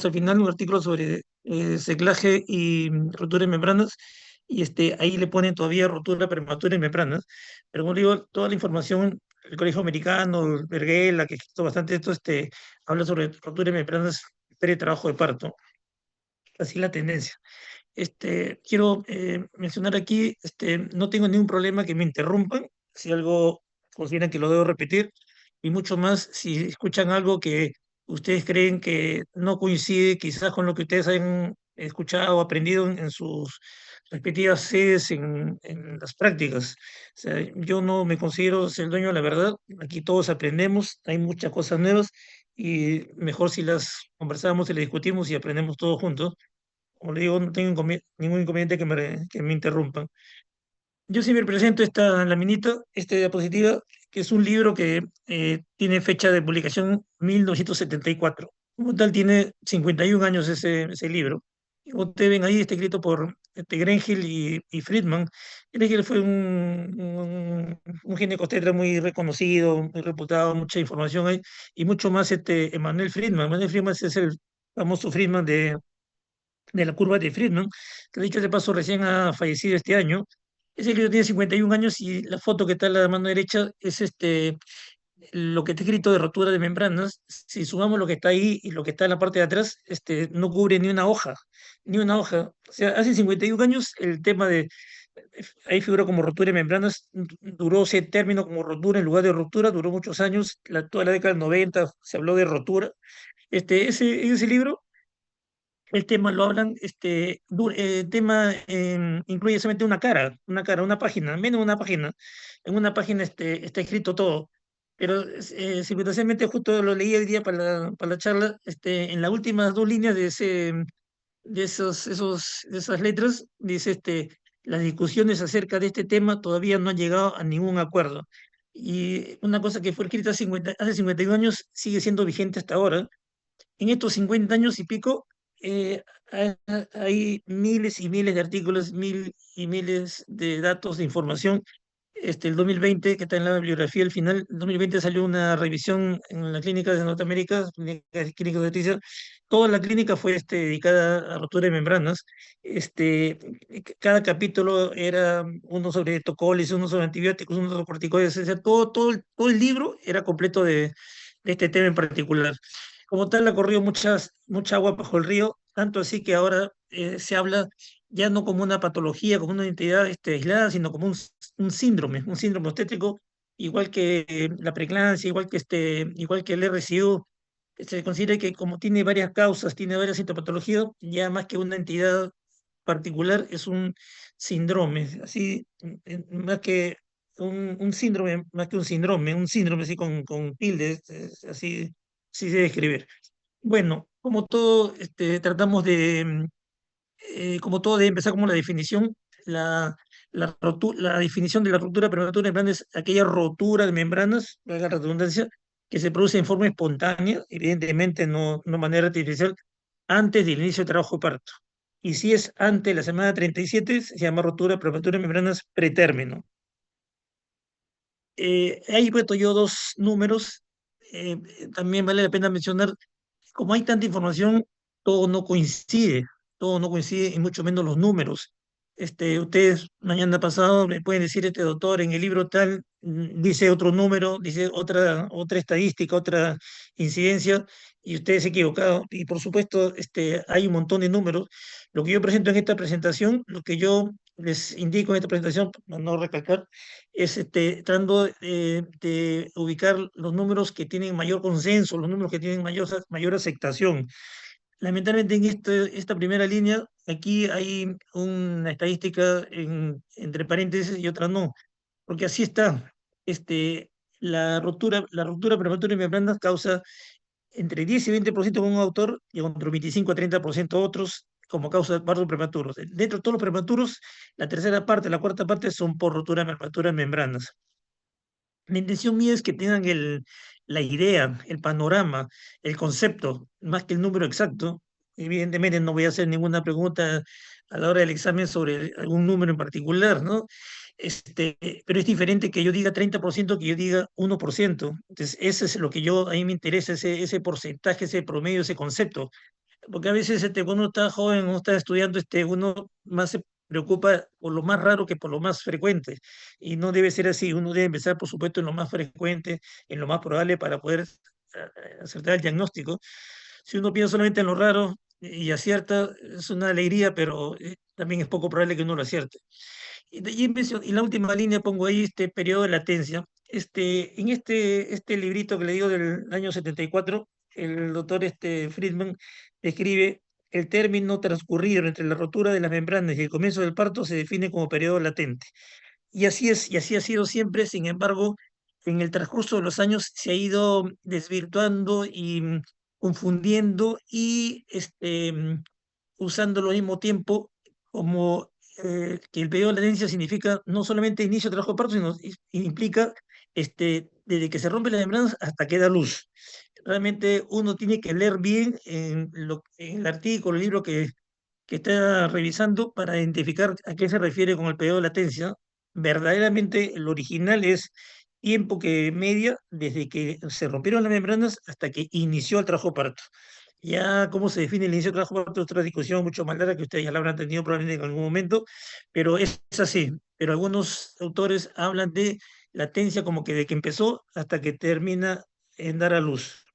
al final un artículo sobre seclaje y rotura de membranas, y ahí le ponen todavía rotura prematura de membranas, pero como digo, toda la información, el Colegio Americano, el Berghella, que escrito bastante esto, habla sobre rotura de membranas pre-trabajo de parto, así la tendencia. Quiero mencionar aquí, no tengo ningún problema que me interrumpan, si algo consideran que lo debo repetir, y mucho más si escuchan algo que ustedes creen que no coincide quizás con lo que ustedes han escuchado o aprendido en sus respectivas sedes en las prácticas. O sea, yo no me considero ser el dueño de la verdad, aquí todos aprendemos, hay muchas cosas nuevas y mejor si las conversamos y las discutimos y aprendemos todos juntos. Como le digo, no tengo ningún inconveniente que me interrumpan. Yo siempre presento esta laminita, esta diapositiva, que es un libro que tiene fecha de publicación 1974. Como tal, tiene 51 años ese libro. Y como ustedes ven ahí, está escrito por Grengel y Friedman. Grengel fue un ginecobstetra muy reconocido, muy reputado, mucha información hay, y mucho más Emanuel Friedman. Emanuel Friedman es el famoso Friedman de la curva de Friedman, que dicho de paso recién ha fallecido este año. Ese libro tiene 51 años y la foto que está a la mano derecha es lo que está escrito de rotura de membranas. Si sumamos lo que está ahí y lo que está en la parte de atrás, no cubre ni una hoja, ni una hoja. O sea, hace 51 años el tema ahí figura como rotura de membranas, duró ese término como rotura en lugar de ruptura, duró muchos años, toda la década del 90 se habló de rotura. Ese libro el tema lo hablan, el tema incluye solamente una página, menos de una página. En una página está escrito todo. Pero circunstancialmente justo lo leí el día para la charla, en las últimas dos líneas de esas letras, dice las discusiones acerca de este tema todavía no han llegado a ningún acuerdo. Y una cosa que fue escrita hace 51 años sigue siendo vigente hasta ahora. En estos 50 años y pico, hay miles y miles de artículos, mil y miles de datos de información. El 2020, que está en la bibliografía al final, el 2020 salió una revisión en la clínica de Norteamérica, clínica de Leticia. Toda la clínica fue dedicada a rotura de membranas. Cada capítulo era uno sobre tocoles, uno sobre antibióticos, uno sobre corticoides. O sea, todo el libro era completo de este tema en particular. Como tal, ha corrido mucha agua bajo el río, tanto así que ahora se habla ya no como una patología, como una entidad aislada, sino como un síndrome obstétrico, igual que la preeclampsia, igual que el RCU. Se considera que como tiene varias causas, tiene varias sintomatologías, ya más que una entidad particular, es un síndrome, así, más que un síndrome, más que un síndrome así con tildes, así se debe escribir. Bueno, como todo, tratamos como todo, debe empezar como la definición. La, la definición de la ruptura prematura de membranas es aquella rotura de membranas, valga la redundancia, que se produce en forma espontánea, evidentemente no de manera artificial, antes del inicio del trabajo de parto. Y si es antes de la semana 37, se llama rotura prematura de membranas pretérmino. Ahí puesto yo dos números. También vale la pena mencionar, como hay tanta información, todo no coincide, todo no coincide y mucho menos los números. Ustedes mañana pasado me pueden decir, este doctor en el libro tal dice otro número, dice otra estadística, otra incidencia, y usted se ha equivocado. Y por supuesto, hay un montón de números. Lo que yo presento en esta presentación, lo que yo les indico en esta presentación, para no recalcar, es tratando de ubicar los números que tienen mayor consenso, los números que tienen mayor aceptación. Lamentablemente en esta primera línea, aquí hay una estadística entre paréntesis y otra no, porque así está. Este, la ruptura prematura de membranas causa entre 10 y 20% con un autor y entre 25 a 30% otros como causa de parto prematuros. Dentro de todos los prematuros, la tercera parte, la cuarta parte son por ruptura prematura de membranas. La intención mía es que tengan la idea, el panorama, el concepto, más que el número exacto. Evidentemente no voy a hacer ninguna pregunta a la hora del examen sobre algún número en particular, ¿no? Pero es diferente que yo diga 30% que yo diga 1%. Entonces, eso es lo que a mí me interesa, ese porcentaje, ese promedio, ese concepto. porque a veces cuando uno está joven, uno está estudiando, uno más se preocupa por lo más raro que por lo más frecuente. Y no debe ser así. Uno debe empezar, por supuesto, en lo más frecuente, en lo más probable para poder acertar el diagnóstico. Si uno piensa solamente en lo raro y acierta, es una alegría, pero también es poco probable que uno lo acierte. Y la última línea pongo ahí este periodo de latencia. En este librito que le digo del año 74, el doctor Friedman describe el término transcurrido entre la rotura de las membranas y el comienzo del parto se define como periodo latente. Y así es, y así ha sido siempre. Sin embargo, en el transcurso de los años se ha ido desvirtuando y confundiendo y usándolo al mismo tiempo como que el periodo de latencia significa no solamente inicio de trabajo de parto, sino implica desde que se rompe la membrana hasta que da luz. Realmente uno tiene que leer bien en el artículo, el libro que está revisando para identificar a qué se refiere con el periodo de latencia. Verdaderamente, el original es tiempo que media desde que se rompieron las membranas hasta que inició el trabajo parto. Ya cómo se define el inicio del trabajo parto es otra discusión mucho más larga que ustedes ya la habrán tenido probablemente en algún momento, pero es así. Pero algunos autores hablan de latencia como que de que empezó hasta que termina en dar a luz.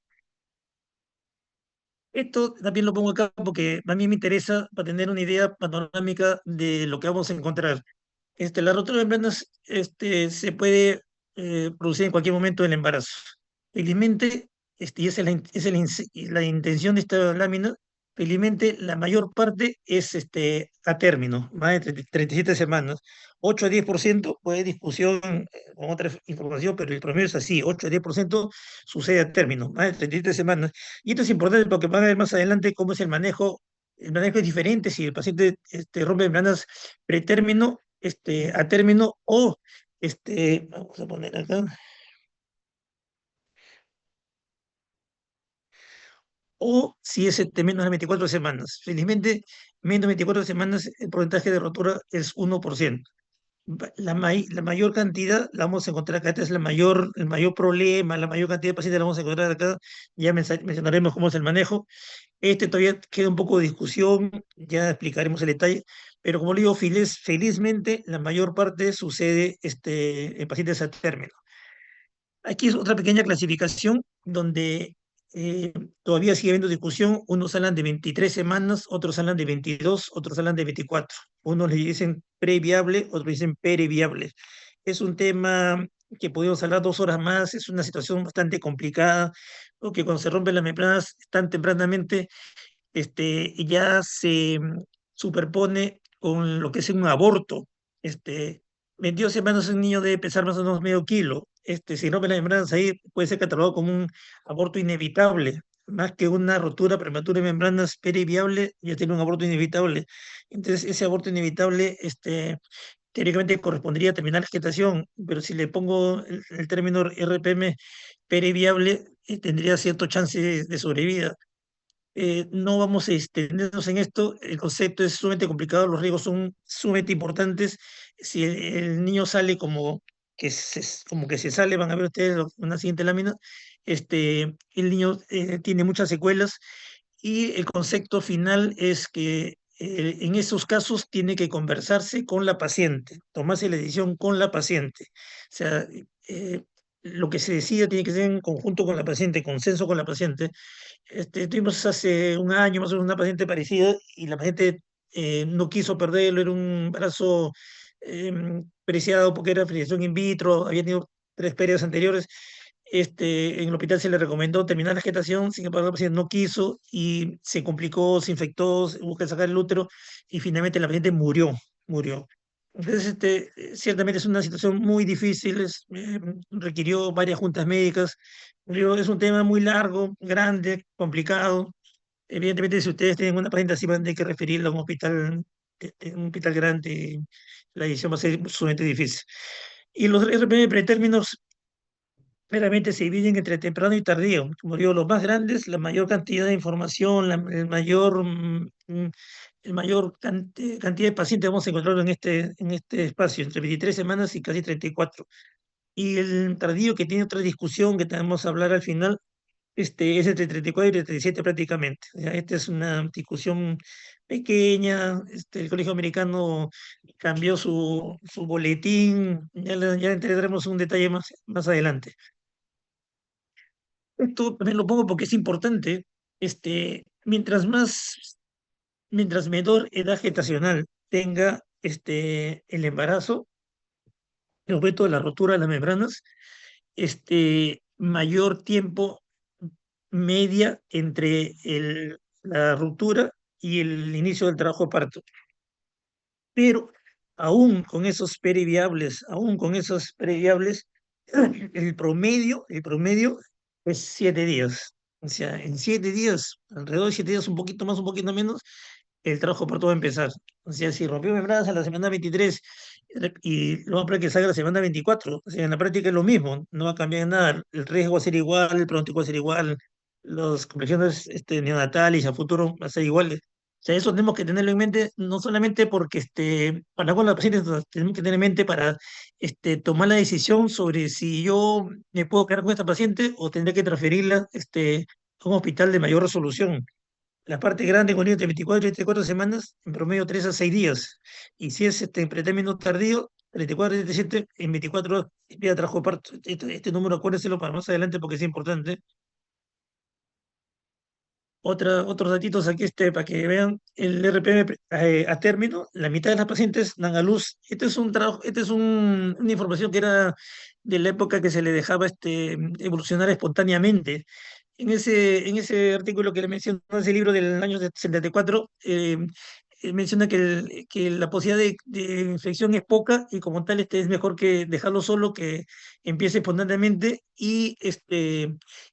Esto también lo pongo acá porque a mí me interesa para tener una idea panorámica de lo que vamos a encontrar. La rotura de membranas se puede producir en cualquier momento del embarazo. Felizmente, y esa es la intención de esta lámina, felizmente la mayor parte es a término, más de 37 semanas. 8 a 10% puede haber discusión con otra información, pero el promedio es así, 8 a 10% sucede a término, más de 37 semanas. Y esto es importante porque van a ver más adelante cómo es el manejo. El manejo es diferente si el paciente rompe membranas pretérmino, a término o, vamos a poner acá, o si es menos de 24 semanas. Felizmente, menos de 24 semanas el porcentaje de rotura es 1%. La mayor cantidad la vamos a encontrar acá. Este es el mayor problema, la mayor cantidad de pacientes la vamos a encontrar acá. Ya mencionaremos cómo es el manejo. Todavía queda un poco de discusión, ya explicaremos el detalle, pero como le digo, felizmente la mayor parte sucede en pacientes a término. Aquí es otra pequeña clasificación donde eh, todavía sigue habiendo discusión. Unos hablan de 23 semanas, otros hablan de 22, otros hablan de 24. Unos le dicen previable, otros dicen periviable. Es un tema que podemos hablar 2 horas más, es una situación bastante complicada, porque cuando se rompen las membranas tan tempranamente, ya se superpone con lo que es un aborto. Este, 22 semanas un niño debe pesar más o menos medio kilo. Si rompe las membranas ahí, puede ser catalogado como un aborto inevitable, más que una rotura prematura de membranas periviable, ya tiene un aborto inevitable. Entonces, ese aborto inevitable, teóricamente correspondería a terminar la gestación, pero si le pongo el término RPM periviable, tendría cierto chance de sobrevida. No vamos a extendernos en esto, el concepto es sumamente complicado, los riesgos son sumamente importantes. Si el niño sale como que se sale, van a ver ustedes una siguiente lámina, el niño tiene muchas secuelas y el concepto final es que en esos casos tiene que conversarse con la paciente, tomarse la decisión con la paciente. O sea, lo que se decida tiene que ser en conjunto con la paciente, consenso con la paciente. Tuvimos hace un año más o menos una paciente parecida y la paciente no quiso perderlo, era un embarazo preciado porque era fertilización in vitro, había tenido 3 periodos anteriores. En el hospital se le recomendó terminar la gestación, sin embargo la paciente no quiso y se complicó, se infectó, se busca sacar el útero y finalmente la paciente murió. Entonces, ciertamente es una situación muy difícil, requirió varias juntas médicas. Es un tema muy largo, grande, complicado. Evidentemente, si ustedes tienen una paciente así, van a tener que referirla a un hospital grande. Y la decisión va a ser sumamente difícil. Y los RPM pretérminos claramente se dividen entre temprano y tardío. Como digo, los más grandes, la mayor cantidad de información, el mayor cantidad de pacientes vamos a encontrar en este espacio, entre 23 semanas y casi 34. Y el tardío, que tiene otra discusión que tenemos a hablar al final, es entre 34 y 37 prácticamente. O sea, esta es una discusión pequeña. El Colegio Americano cambió su boletín. Ya entenderemos un detalle más adelante. Esto también lo pongo porque es importante. Mientras menor edad gestacional tenga el embarazo, el objeto de la rotura de las membranas, mayor tiempo media entre la ruptura y el inicio del trabajo de parto. Pero aún con esos periviables, el promedio es 7 días. O sea, en 7 días, alrededor de 7 días, un poquito más, un poquito menos, el trabajo por todo va a empezar. O sea, si rompió membranas a la semana 23 y lo más probable es que salga la semana 24, o sea, en la práctica es lo mismo, no va a cambiar nada. El riesgo va a ser igual, el pronóstico va a ser igual, las complicaciones neonatales a futuro va a ser iguales. O sea, eso tenemos que tenerlo en mente, no solamente porque para con la paciente, tenemos que tener en mente para tomar la decisión sobre si yo me puedo quedar con esta paciente o tendré que transferirla a un hospital de mayor resolución. La parte grande con niños de 24 y 34 semanas, en promedio 3 a 6 días. Y si es pretérmino tardío, 34 y 37, en 24 horas ya trajo parto. Este número acuérdenselo para más adelante porque es importante. Otros datitos aquí para que vean el RPM a término, la mitad de las pacientes dan a luz. Este es un trabajo, una información que era de la época que se le dejaba evolucionar espontáneamente. En ese artículo que le menciono, ese libro del año 74, menciona que la posibilidad de infección es poca y como tal es mejor que dejarlo solo, que empiece espontáneamente y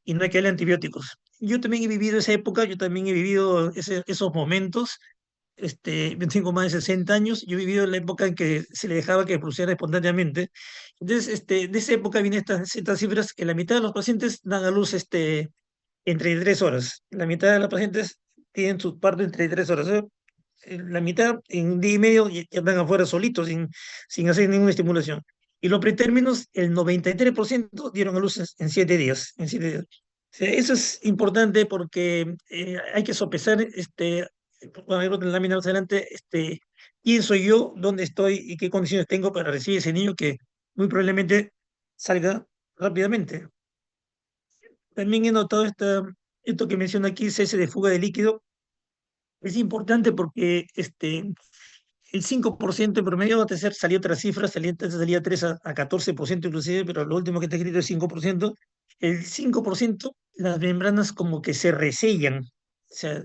no hay que darle antibióticos. Yo también he vivido esa época, yo también he vivido esos momentos. Yo tengo más de 60 años, yo he vivido la época en que se le dejaba que produciera espontáneamente. Entonces, de esa época vienen estas cifras, que la mitad de los pacientes dan a luz en 33 horas. La mitad de los pacientes tienen su parto en 33 horas. La mitad en un día y medio ya están afuera solitos, sin hacer ninguna estimulación. Y los pretérminos, el 93% dieron a luz en 7 días. En 7 días. O sea, eso es importante porque hay que sopesar, bueno, a ver otra lámina más adelante, quién soy yo, dónde estoy y qué condiciones tengo para recibir ese niño que muy probablemente salga rápidamente. También he notado esto que menciona aquí, cese de fuga de líquido. Es importante porque el 5% en promedio, antes salió otra cifra, antes salía 3 a 14% inclusive, pero lo último que está escrito es 5%. El 5%, las membranas como que se resellan. O sea,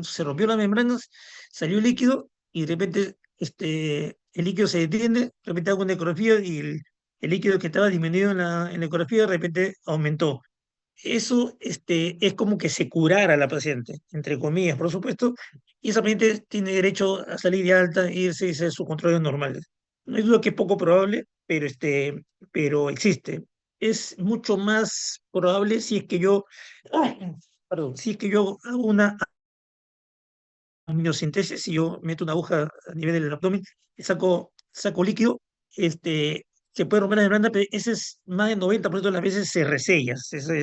se rompió las membranas, salió líquido y de repente el líquido se detiene, de repente hago una ecografía y el líquido que estaba disminuido en la ecografía de repente aumentó. Eso es como que se curara a la paciente, entre comillas, por supuesto, y esa paciente tiene derecho a salir de alta e irse y hacer sus controles normales. No hay duda que es poco probable, pero existe. Es mucho más probable si es que yo, perdón, si es que yo hago una amniocentesis, si yo meto una aguja a nivel del abdomen y saco líquido, se puede romper la membrana, pero ese es más del 90% de las veces se resella.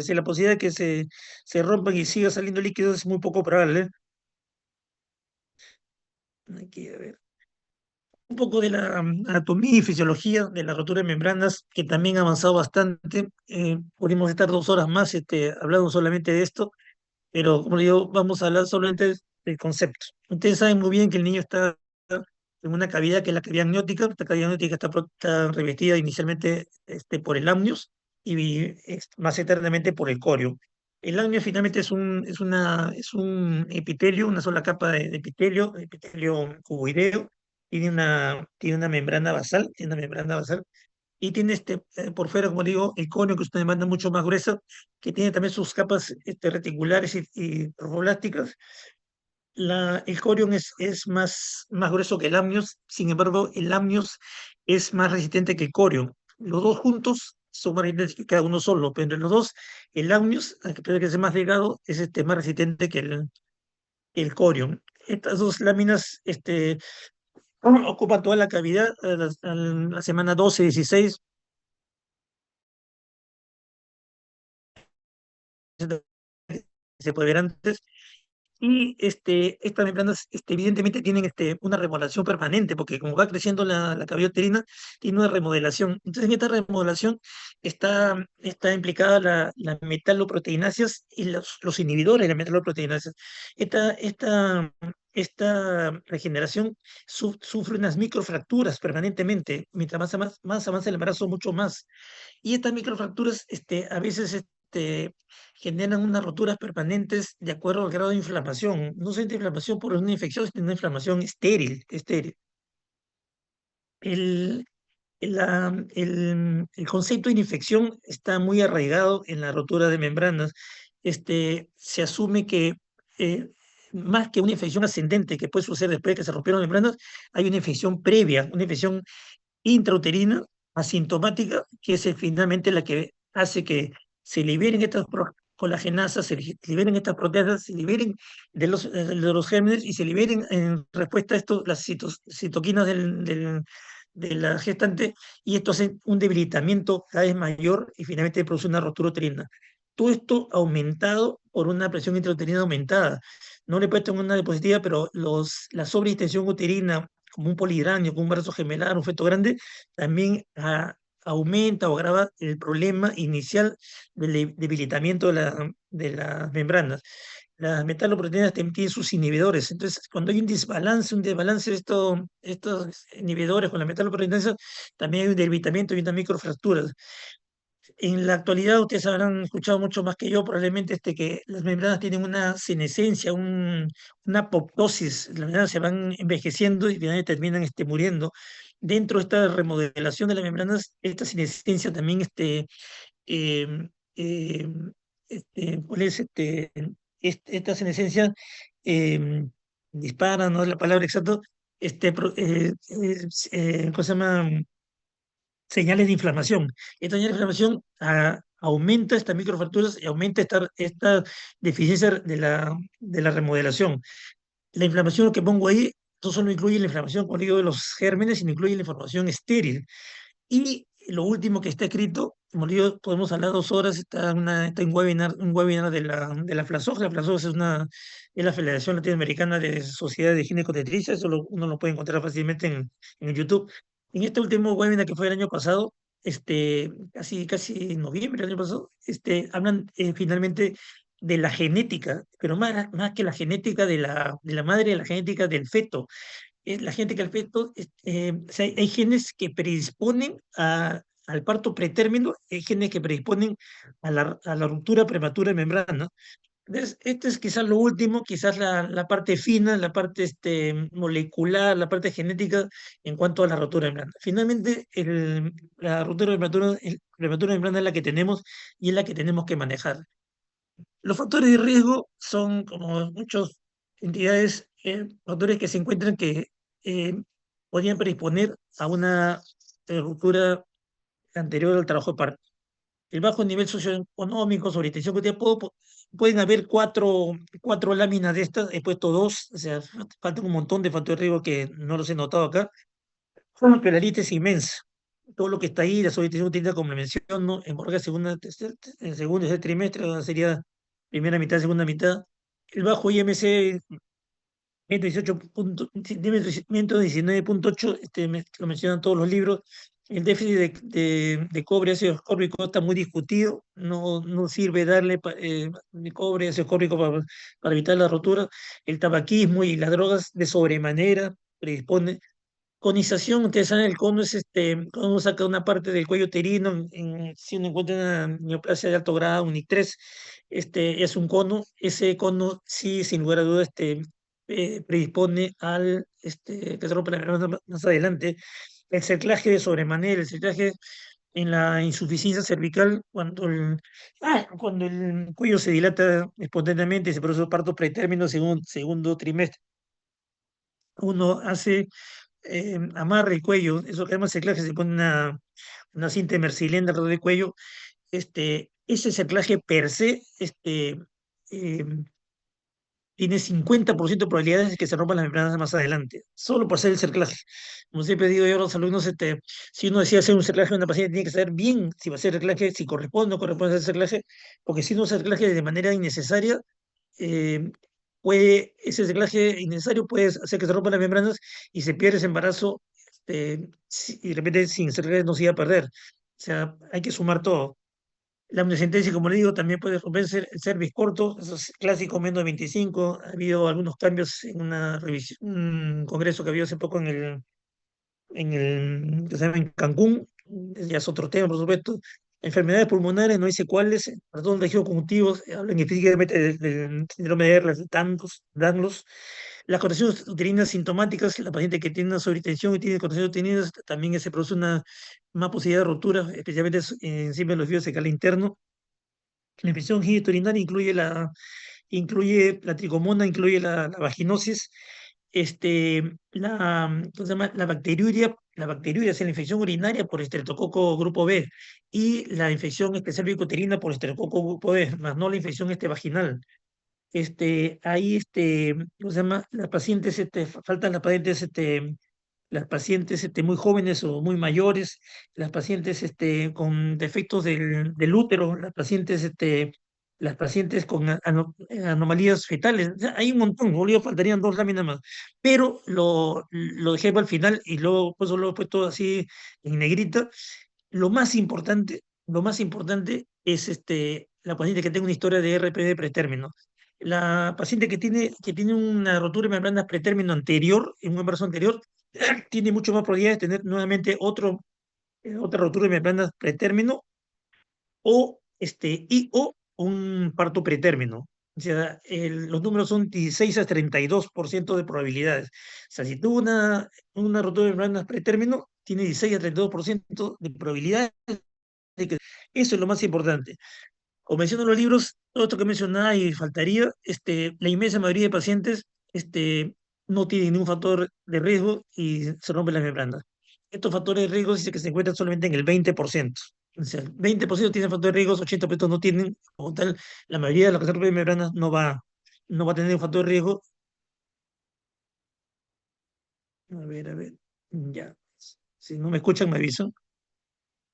La posibilidad de que se rompan y siga saliendo líquido es muy poco probable. Aquí, a ver. Un poco de la anatomía y fisiología de la rotura de membranas, que también ha avanzado bastante. Podríamos estar 2 horas más hablando solamente de esto, pero como le digo, vamos a hablar solamente del concepto. Ustedes saben muy bien que el niño está en una cavidad que es la cavidad amniótica. Esta cavidad amniótica está revestida inicialmente por el amnios y más eternamente por el corio. El amnios finalmente es un epitelio, una sola capa de epitelio cuboideo. Tiene una membrana basal, y tiene por fuera, como digo, el conio, que es una membrana mucho más gruesa, que tiene también sus capas reticulares y trofoblásticas. El corion es más grueso que el amnios. Sin embargo, el amnios es más resistente que el corion. Los dos juntos son más resistentes que cada uno solo, pero entre los dos, el amnios, a pesar de que es más delgado, es más resistente que el corion. Estas dos láminas ocupan toda la cavidad a la semana 12, 16. se puede ver antes. Y estas membranas evidentemente tienen una remodelación permanente, porque como va creciendo la cavidad uterina, tiene una remodelación. Entonces, en esta remodelación está implicada la metaloproteinasas y los inhibidores de la metaloproteinasas. Esta regeneración sufre unas microfracturas permanentemente. Mientras más avanza el embarazo, mucho más. Y estas microfracturas a veces generan unas roturas permanentes de acuerdo al grado de inflamación. No es inflamación por una infección, sino una inflamación estéril. El, el concepto de infección está muy arraigado en la rotura de membranas. Se asume que más que una infección ascendente que puede suceder después de que se rompieron membranas, hay una infección previa, una infección intrauterina asintomática, que es finalmente la que hace que se liberen estas colagenasas, liberen estas proteasas, se liberen de los gérmenes y se liberen en respuesta a esto las citoquinas de la gestante, y esto hace un debilitamiento cada vez mayor y finalmente produce una rotura uterina. Todo esto aumentado por una presión intrauterina aumentada. No le he puesto en una diapositiva, pero la sobreextensión uterina, como un polihidranio, como un brazo gemelar, un feto grande, también aumenta o agrava el problema inicial del debilitamiento de las membranas. Las metaloproteínas también tienen sus inhibidores. Entonces, cuando hay un desbalance de estos inhibidores con las metaloproteínas, también hay un debilitamiento y unas microfracturas. En la actualidad, ustedes habrán escuchado mucho más que yo, probablemente que las membranas tienen una senescencia, una apoptosis. Las membranas se van envejeciendo y finalmente terminan muriendo. Dentro de esta remodelación de las membranas, esta senescencia también, eh, eh, ¿cuál es esta senescencia? eh, dispara, no es la palabra exacta, ¿cómo se llama? Señales de inflamación. Esta señal de inflamación aumenta estas microfracturas y aumenta esta deficiencia de la remodelación. La inflamación que pongo ahí no solo incluye la inflamación, como digo, de los gérmenes, sino incluye la inflamación estéril. Y lo último que está escrito, como digo, podemos hablar 2 horas, está en un webinar de la FLASOG. La FLASOG es la Federación Latinoamericana de Sociedades de Ginecotetricia, eso uno lo puede encontrar fácilmente en YouTube. En este último webinar que fue el año pasado, casi en noviembre del año pasado, hablan finalmente de la genética, pero más que la genética de la madre, la genética del feto. La gente que al feto, o sea, hay genes que predisponen al parto pretérmino, hay genes que predisponen a la ruptura prematura de membrana. Entonces, este es quizás lo último, quizás la parte fina, la parte molecular, la parte genética en cuanto a la ruptura de membrana. Finalmente, la ruptura prematura de membrana es la que tenemos y es la que tenemos que manejar. Los factores de riesgo son, como muchas entidades, factores que se encuentran que eh, podrían predisponer a una ruptura anterior al trabajo de parto. El bajo nivel socioeconómico, sobretensión que pueden haber cuatro láminas de estas, he puesto dos, o sea, faltan un montón de factores de riesgo que no los he notado acá, pero la lista es inmensa. Todo lo que está ahí, la sobretensión uterina, como le menciono, hemorragia en segundo y tercer trimestre, sería primera mitad, segunda mitad. El bajo IMC, 119.8, lo mencionan todos los libros. El déficit de cobre, ácido ascórbico, está muy discutido. No sirve darle de cobre, ácido ascórbico para evitar la rotura. El tabaquismo y las drogas de sobremanera predispone. Conización, ustedes saben, el cono es cuando uno saca una parte del cuello uterino, si uno encuentra una neoplasia de alto grado, un I3, es un cono. Ese cono sí, sin lugar a dudas, predispone que se rompa la membrana más adelante. El cerclaje de sobremanera, el cerclaje en la insuficiencia cervical, cuando el cuello se dilata espontáneamente y se produce parto pretérmino segundo trimestre. Uno amarra el cuello, eso que llama cerclaje, se pone una cinta mercilenda alrededor del cuello. Ese cerclaje per se eh, tiene 50% de probabilidades de que se rompan las membranas más adelante, solo por hacer el cerclaje. Como siempre digo yo a los alumnos, si uno decide hacer un cerclaje a una paciente, tiene que saber bien si va a hacer cerclaje, si corresponde o no corresponde hacer cerclaje, porque si no hace cerclaje de manera innecesaria, eh, ese seclaje innecesario puede hacer que se rompan las membranas y se pierda ese embarazo, y de repente sin seclaje no se iba a perder. O sea, hay que sumar todo. La amniocentesis, como le digo, también puede romperse el cervix corto, eso es clásico menos de 25. Ha habido algunos cambios en una revisión, un congreso que había hace poco que se llama en Cancún, ya es otro tema, por supuesto. Enfermedades pulmonares, no dice cuáles, perdón, tejidos conjuntivos, hablan específicamente del síndrome de Ehlers Danlos. Las contracciones uterinas sintomáticas, la paciente que tiene una sobretensión y tiene contracciones uterinas, también se produce una más posibilidad de rotura, especialmente encima de los fios secales internos. La infección genitourinaria incluye la tricomona, incluye la vaginosis, ¿cómo se llama? La bacteriuria es la infección urinaria por estreptococo grupo B y la infección cervicuterina por estreptococo grupo B, más no la infección vaginal. Ahí, ¿cómo se llama? Las pacientes, faltan las pacientes muy jóvenes o muy mayores, las pacientes con defectos del útero, las pacientes con anomalías fetales. O sea, hay un montón, Julio, faltarían dos láminas más. Pero lo dejé para el final y luego pues, lo he puesto así en negrita. Lo más importante es la paciente que tenga una historia de RPD pretérmino. La paciente que tiene una rotura de membranas pretérmino anterior, en un embarazo anterior, tiene mucho más probabilidades de tener nuevamente otra rotura de membranas pretérmino o un parto pretérmino. O sea, los números son 16 a 32% de probabilidades. O sea, si tuvo una rotura de membranas pretérmino, tiene 16 a 32% de probabilidades de que... Eso es lo más importante. Como menciono los libros, todo esto que mencionaba y faltaría, la inmensa mayoría de pacientes no tienen ningún factor de riesgo y se rompen las membranas. Estos factores de riesgo dice que se encuentran solamente en el 20%. O sea, el 20% tienen factores de riesgo, 80% no tienen. Como tal, la mayoría de los que se rompen membranas no va a tener un factor de riesgo. A ver, ya. Si no me escuchan, me aviso.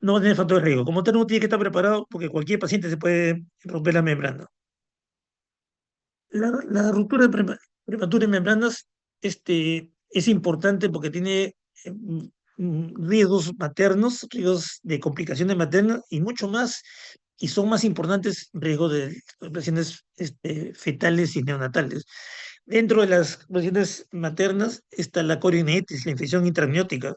No va a tener factor de riesgo. Como tal, uno tiene que estar preparado porque cualquier paciente se puede romper la membrana. La ruptura prematura de membranas es importante porque tiene riesgos maternos, riesgos de complicaciones maternas y mucho más, y son más importantes riesgos de complicaciones fetales y neonatales. Dentro de las complicaciones maternas está la corionitis, la infección intramniótica.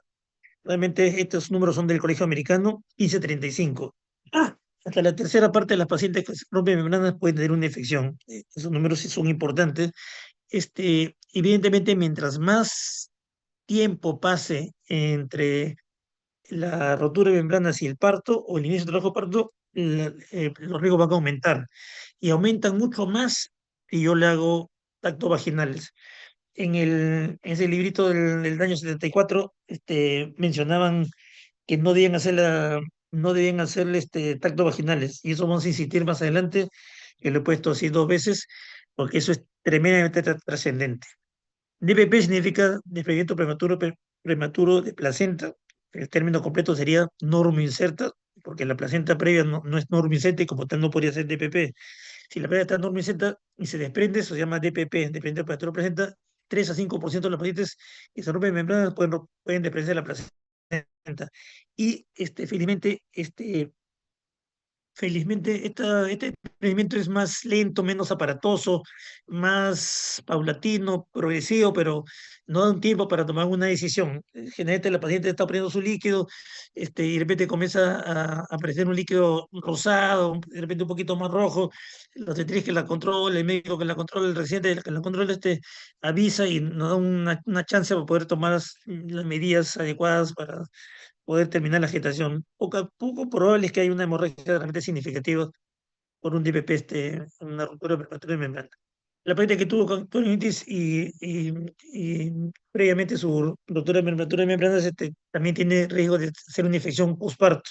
Realmente estos números son del Colegio Americano 1535. Ah, hasta la tercera parte de las pacientes que se rompen membranas pueden tener una infección. Esos números sí son importantes. Evidentemente, mientras más tiempo pase entre la rotura de membranas y el parto o el inicio del trabajo de parto, los riesgos van a aumentar. Y aumentan mucho más si yo le hago tacto vaginales. En ese librito del año 74, mencionaban que no debían hacerle tacto vaginales. Y eso vamos a insistir más adelante, que lo he puesto así dos veces, porque eso es tremendamente trascendente. DPP significa desprendimiento prematuro de placenta. El término completo sería normoinserta, porque la placenta previa no es normoinserta y como tal no podría ser DPP. Si la previa está normoinserta y se desprende, eso se llama DPP, desprendimiento prematuro de placenta. 3 a 5% de los pacientes que se rompen membranas pueden desprenderse la placenta. Y felizmente, este emprendimiento es más lento, menos aparatoso, más paulatino, progresivo, pero no da un tiempo para tomar una decisión. Generalmente la paciente está perdiendo su líquido, y de repente comienza a aparecer un líquido rosado, de repente un poquito más rojo. La obstetriz que la controla, el médico que la controla, el residente que la controla, avisa y nos da una chance para poder tomar las medidas adecuadas para poder terminar la agitación. Poco probable es que haya una hemorragia realmente significativa por un DPP, una ruptura prematura de membrana. La paciente que tuvo conitis y previamente su ruptura prematura de membranas también tiene riesgo de hacer una infección postparto.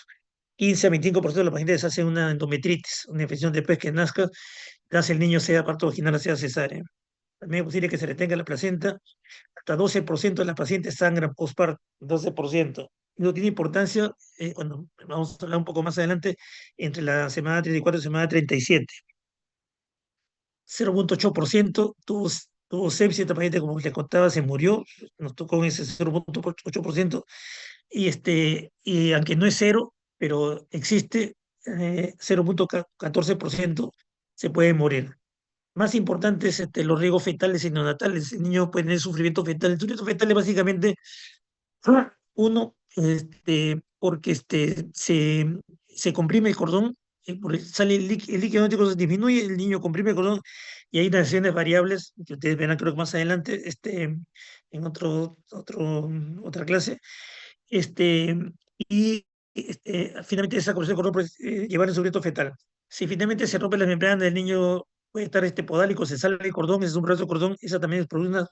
15 a 25% de los pacientes hacen una endometritis, una infección después que nazca, nace el niño, sea parto vaginal o sea cesárea. También es posible que se retenga la placenta. Hasta 12% de las pacientes sangran postparto, 12%. No tiene importancia, bueno, vamos a hablar un poco más adelante, entre la semana 34 y la semana 37. 0,8%, tuvo sepsis, esta paciente, como les contaba, se murió, nos tocó en ese 0,8%, y aunque no es cero, pero existe, 0,14% se puede morir. Más importante es los riesgos fetales y neonatales. El niño puede tener sufrimiento fetal. El sufrimiento fetal es básicamente, uno, porque se comprime el cordón, sale el líquido amniótico, se disminuye, el niño comprime el cordón y hay naciones variables que ustedes verán, creo que más adelante, en otra clase. Este, y finalmente esa compresión de cordón puede llevar el sufrimiento fetal. Si finalmente se rompe la membrana, el niño puede estar podálico, se sale el cordón, ese es un brazo de cordón, esa también produce una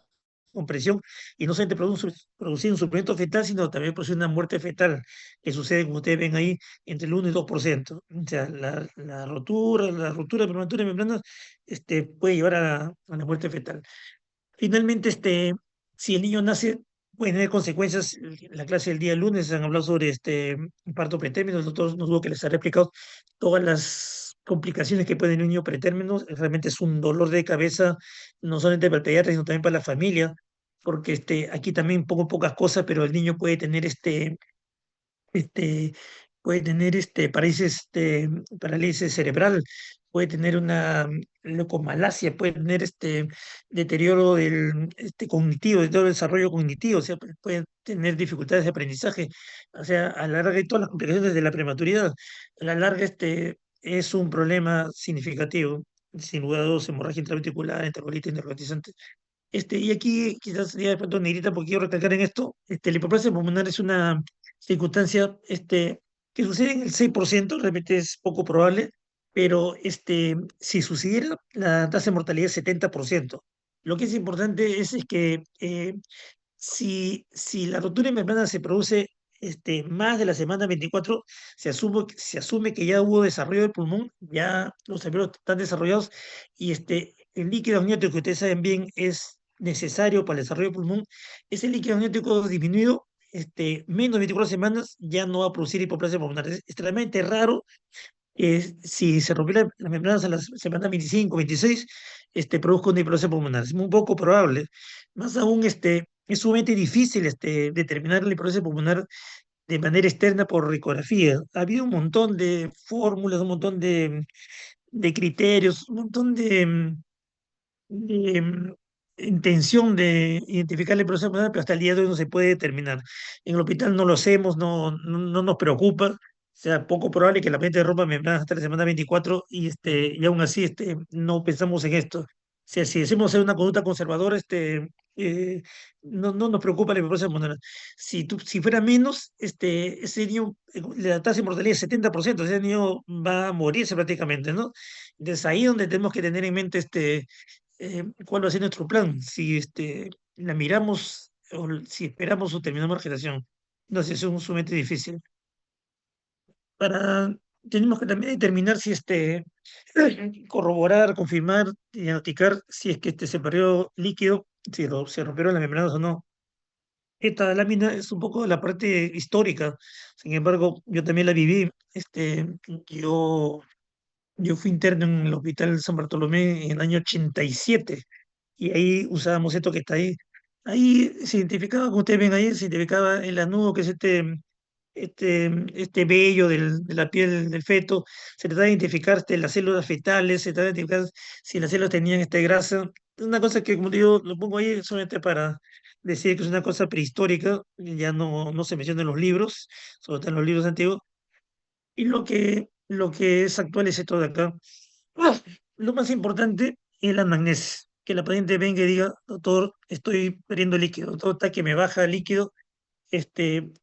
compresión y no solamente producir un sufrimiento fetal, sino también produce una muerte fetal, que sucede, como ustedes ven ahí, entre el 1 y 2%. O sea, la ruptura prematura de membranas puede llevar a la muerte fetal. Finalmente, si el niño nace, puede tener consecuencias. En la clase del día lunes han hablado sobre parto pretérmino. El doctor nos tuvo que les ha explicado todas las complicaciones que puede tener un niño pretérmino. Realmente es un dolor de cabeza, no solamente para el pediatra, sino también para la familia, porque aquí también pongo pocas cosas, pero el niño este, puede tener parálisis cerebral, puede tener una leucomalacia, puede tener deterioro cognitivo, de todo el desarrollo cognitivo, o sea, puede tener dificultades de aprendizaje, o sea, a la larga y todas las complicaciones de la prematuridad, a la larga es un problema significativo, sin lugar a dudas, hemorragia intraventricular, enterocolitis nervotizante. Y aquí quizás sería de pronto negrita porque quiero recalcar en esto, la hipoplasia pulmonar es una circunstancia que sucede en el 6%, realmente es poco probable, pero si sucediera, la tasa de mortalidad es 70%. Lo que es importante es que si la rotura de membrana se produce más de la semana 24, se asume que ya hubo desarrollo del pulmón, ya los alveolos están desarrollados y el líquido amniótico que ustedes saben bien es necesario para el desarrollo del pulmón. Ese líquido amniótico disminuido, menos de 24 semanas, ya no va a producir hipoplasia pulmonar. Es extremadamente raro. Si se rompiera las membranas a la semana 25, 26, produzca una hipoplasia pulmonar. Es muy poco probable. Más aún, es sumamente difícil determinar la hipoplasia pulmonar de manera externa por ecografía. Ha habido un montón de fórmulas, un montón de criterios, un montón de intención de identificar el proceso pulmonar, pero hasta el día de hoy no se puede determinar. En el hospital no lo hacemos, no nos preocupa, o sea, poco probable que la paciente rompa membranas hasta la semana 24 y aún así no pensamos en esto. O sea, si decimos hacer una conducta conservadora, eh, no nos preocupa la hiperplasia pulmonar. Si fuera menos, ese niño, la tasa de mortalidad es 70%, ese niño va a morirse prácticamente, ¿no? Entonces ahí es donde tenemos que tener en mente cuál va a ser nuestro plan, si la miramos o si esperamos o terminamos la gestación. No sé, es sumamente difícil. Para, tenemos que también determinar si corroborar, confirmar, diagnosticar si es que se perdió líquido, si se rompieron las membranas o no. Esta lámina es un poco de la parte histórica, sin embargo, yo también la viví. Yo, yo fui interno en el Hospital San Bartolomé en el año 87 y ahí usábamos esto que está ahí. Ahí se identificaba, como ustedes ven ahí, se identificaba el anudo, que es este vello de la piel del feto. Se trataba de identificar las células fetales, se trataba de identificar si las células tenían grasa. Una cosa que, como digo, lo pongo ahí solamente para decir que es una cosa prehistórica, ya no se menciona en los libros, solo está en los libros antiguos. Y lo que es actual es esto de acá. Ah, Lo más importante es la anamnesis. Que la paciente venga y diga, doctor, estoy perdiendo líquido, doctor, está que me baja líquido.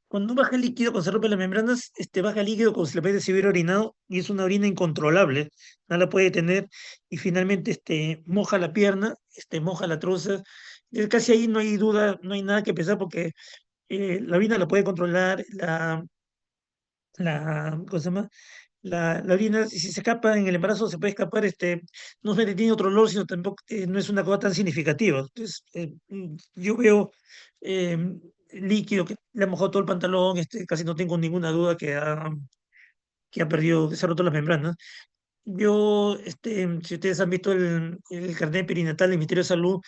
Cuando baja el líquido, cuando se rompen las membranas, baja líquido como si la paciente se hubiera orinado y es una orina incontrolable, no la puede tener y finalmente moja la pierna, moja la truza. Casi ahí no hay duda, no hay nada que pensar porque la orina la puede controlar, ¿cómo se llama? La orina, si se escapa en el embarazo, se puede escapar, no solamente tiene otro olor, sino tampoco no es una cosa tan significativa. Entonces, yo veo eh, líquido que le ha mojado todo el pantalón, casi no tengo ninguna duda que ha perdido, que se ha roto las membranas. Si ustedes han visto el carnet perinatal del Ministerio de Salud,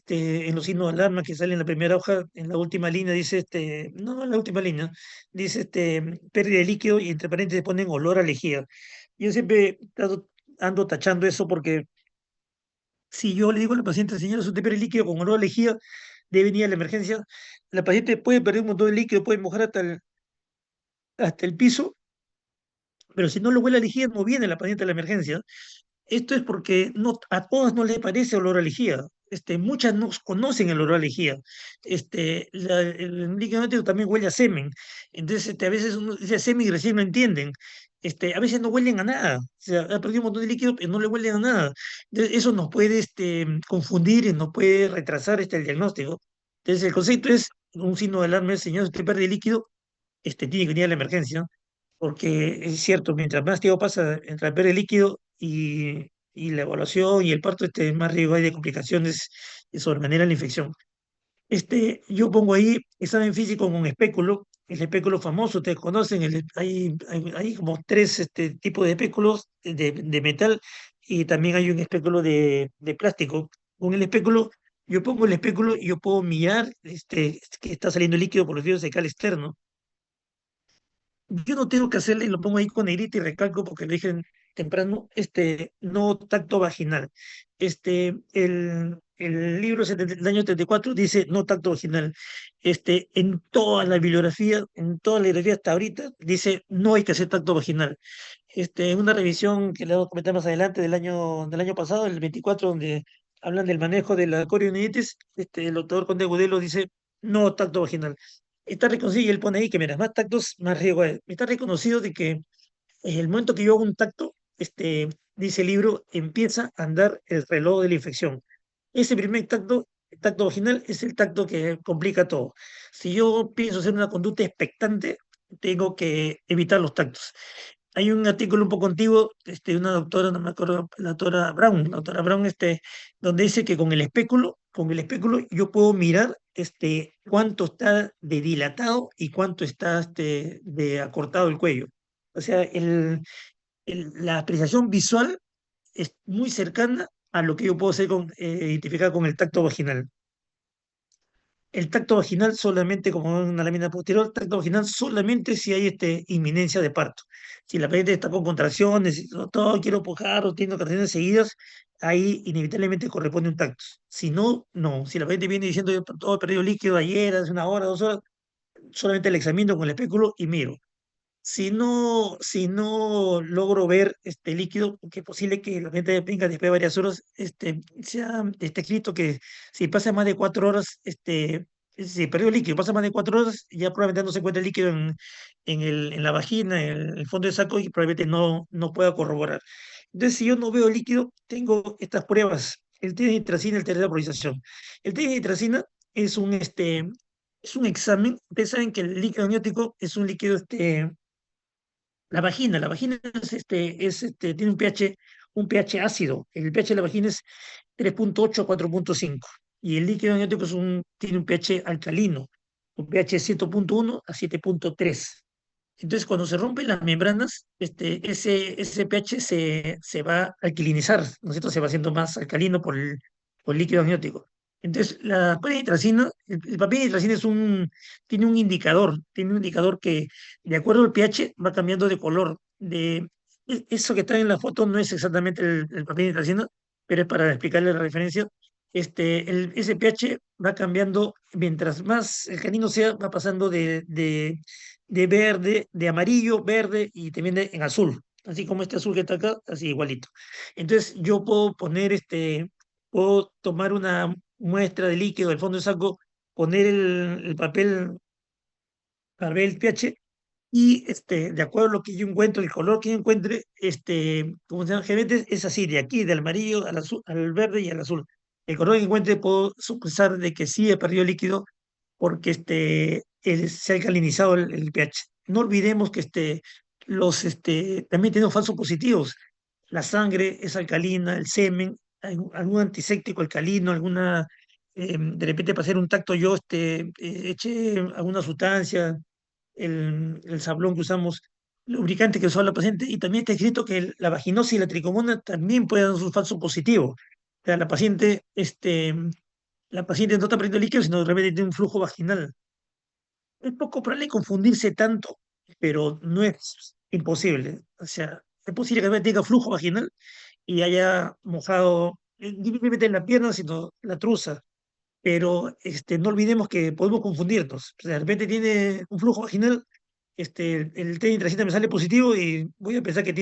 en los signos de alarma que sale en la primera hoja, en la última línea dice, no, en la última línea, dice, pérdida de líquido y entre paréntesis ponen olor a lejía. Yo siempre ando tachando eso porque si yo le digo a la paciente, señora, si usted pierde líquido con olor a lejía, debe venir a la emergencia, la paciente puede perder un montón de líquido, puede mojar hasta el piso, pero si no lo huele a lejía, no viene la paciente a la emergencia. Esto es porque no, a todas no les parece olor a lejía. Muchas no conocen el olor a lejía. El líquido amniótico también huele a semen. Entonces, a veces uno dice semen y recién no entienden. A veces no huelen a nada. O sea, ha perdido un montón de líquido, pero no le huelen a nada. Entonces, eso nos puede confundir y nos puede retrasar el diagnóstico. Entonces, el concepto es un signo de alarma, señor, usted pierde líquido, tiene que venir a la emergencia, porque es cierto, mientras más tiempo pasa entre el perder el líquido y la evaluación y el parto, más riesgo hay de complicaciones y sobremanera la infección. Yo pongo ahí examen físico con espéculo, el espéculo famoso, ustedes conocen, hay como tres tipos de espéculos de metal y también hay un espéculo de plástico. Con el espéculo, yo pongo el espéculo y yo puedo mirar que está saliendo líquido por los fluidos fecal externo. Yo no tengo que hacerle, y lo pongo ahí con negrita y recalco porque lo dije temprano, no tacto vaginal. El libro del año 74 dice no tacto vaginal. En toda la bibliografía hasta ahorita, dice no hay que hacer tacto vaginal. En una revisión que le voy a comentar más adelante del año pasado, el 24, donde hablan del manejo de la corionitis, el doctor Conde Agudelo dice no tacto vaginal. Está reconocido y él pone ahí que mientras más tactos, más riesgo hay. Está reconocido de que en el momento que yo hago un tacto, dice el libro, empieza a andar el reloj de la infección. Ese primer tacto, el tacto vaginal, es el tacto que complica todo. Si yo pienso hacer una conducta expectante, tengo que evitar los tactos. Hay un artículo un poco antiguo, de una doctora, no me acuerdo, la doctora Brown, donde dice que con el espéculo yo puedo mirar cuánto está de dilatado y cuánto está de acortado el cuello. O sea, la apreciación visual es muy cercana a lo que yo puedo identificar con el tacto vaginal. El tacto vaginal solamente, como en una lámina posterior, tacto vaginal solamente si hay inminencia de parto. Si la paciente está con contracciones, si todo quiero pujar o tiene contracciones seguidas, ahí inevitablemente corresponde un tacto. Si no, no. Si la paciente viene diciendo yo todo he perdido líquido ayer, hace una hora, 2 horas, solamente le examino con el espéculo y miro. Si no logro ver este líquido, que es posible que la gente venga después de varias horas, está escrito que si pasa más de 4 horas, si perdió líquido, pasa más de 4 horas, ya probablemente no se encuentra líquido en la vagina, en el fondo del saco, y probablemente no pueda corroborar. Entonces, si yo no veo líquido, tengo estas pruebas, el test de nitracina, el test de vaporización. El test de nitracina es un examen. Ustedes saben que el líquido amniótico es un líquido, la vagina tiene un pH ácido. El pH de la vagina es 3,8 a 4,5. Y el líquido amniótico tiene un pH alcalino, un pH 7,1 a 7,3. Entonces, cuando se rompen las membranas, ese pH se va a alquilinizar, ¿no es cierto? Se va haciendo más alcalino por el líquido amniótico. Entonces, la nitracina, el papel de nitracina tiene un indicador que, de acuerdo al pH, va cambiando de color. Eso que está en la foto no es exactamente el papel de nitracina, pero es para explicarle la referencia. Ese pH va cambiando, mientras más alcalino sea, va pasando de verde, de amarillo, verde y también en azul, así como este azul que está acá, así igualito. Entonces yo puedo tomar una muestra de líquido del fondo del saco, poner el papel para ver el pH y de acuerdo a lo que yo encuentro, el color que yo encuentre, como se llama, generalmente es así, de aquí, del amarillo al azul, al verde y al azul. El color que encuentre puedo suposar de que sí he perdido líquido porque se ha alcalinizado el pH. No olvidemos que también tenemos falsos positivos. La sangre es alcalina, el semen, algún antiséptico alcalino, de repente para hacer un tacto yo eché alguna sustancia, el sablón que usamos lubricante que usó la paciente, y también está escrito que la vaginosis y la tricomona también pueden dar un falso positivo. O sea, la paciente no está perdiendo líquido, sino de repente tiene un flujo vaginal. Es poco probable confundirse tanto, pero no es imposible. O sea, es posible que tenga flujo vaginal y haya mojado, no simplemente en la pierna, sino la truza. Pero no olvidemos que podemos confundirnos. O sea, de repente tiene un flujo vaginal, el test de intracita me sale positivo y voy a pensar que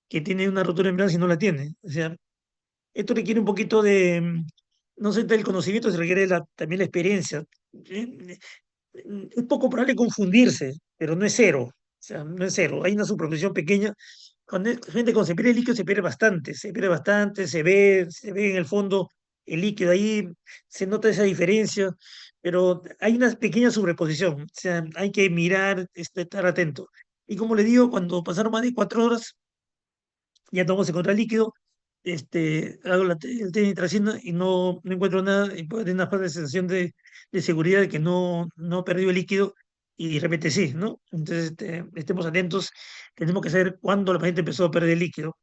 que tiene una rotura de membrana si no la tiene. O sea, esto requiere un poquito de, no sé, del conocimiento, se requiere también la experiencia. Eh, es poco probable confundirse, pero no es cero. O sea, no es cero. Hay una superposición pequeña. Cuando gente cuando se pierde el líquido se pierde bastante, se ve en el fondo el líquido ahí, se nota esa diferencia, pero hay una pequeña sobreposición. O sea, hay que mirar, estar atento. Y como le digo, cuando pasaron más de 4 horas, ya tomamos el control líquido, hago el test de nitracina y no encuentro nada, y puedo tener una falsa sensación de seguridad de que no he perdido el líquido, y de repente sí, ¿no? Entonces, estemos atentos, tenemos que saber cuándo la paciente empezó a perder el líquido.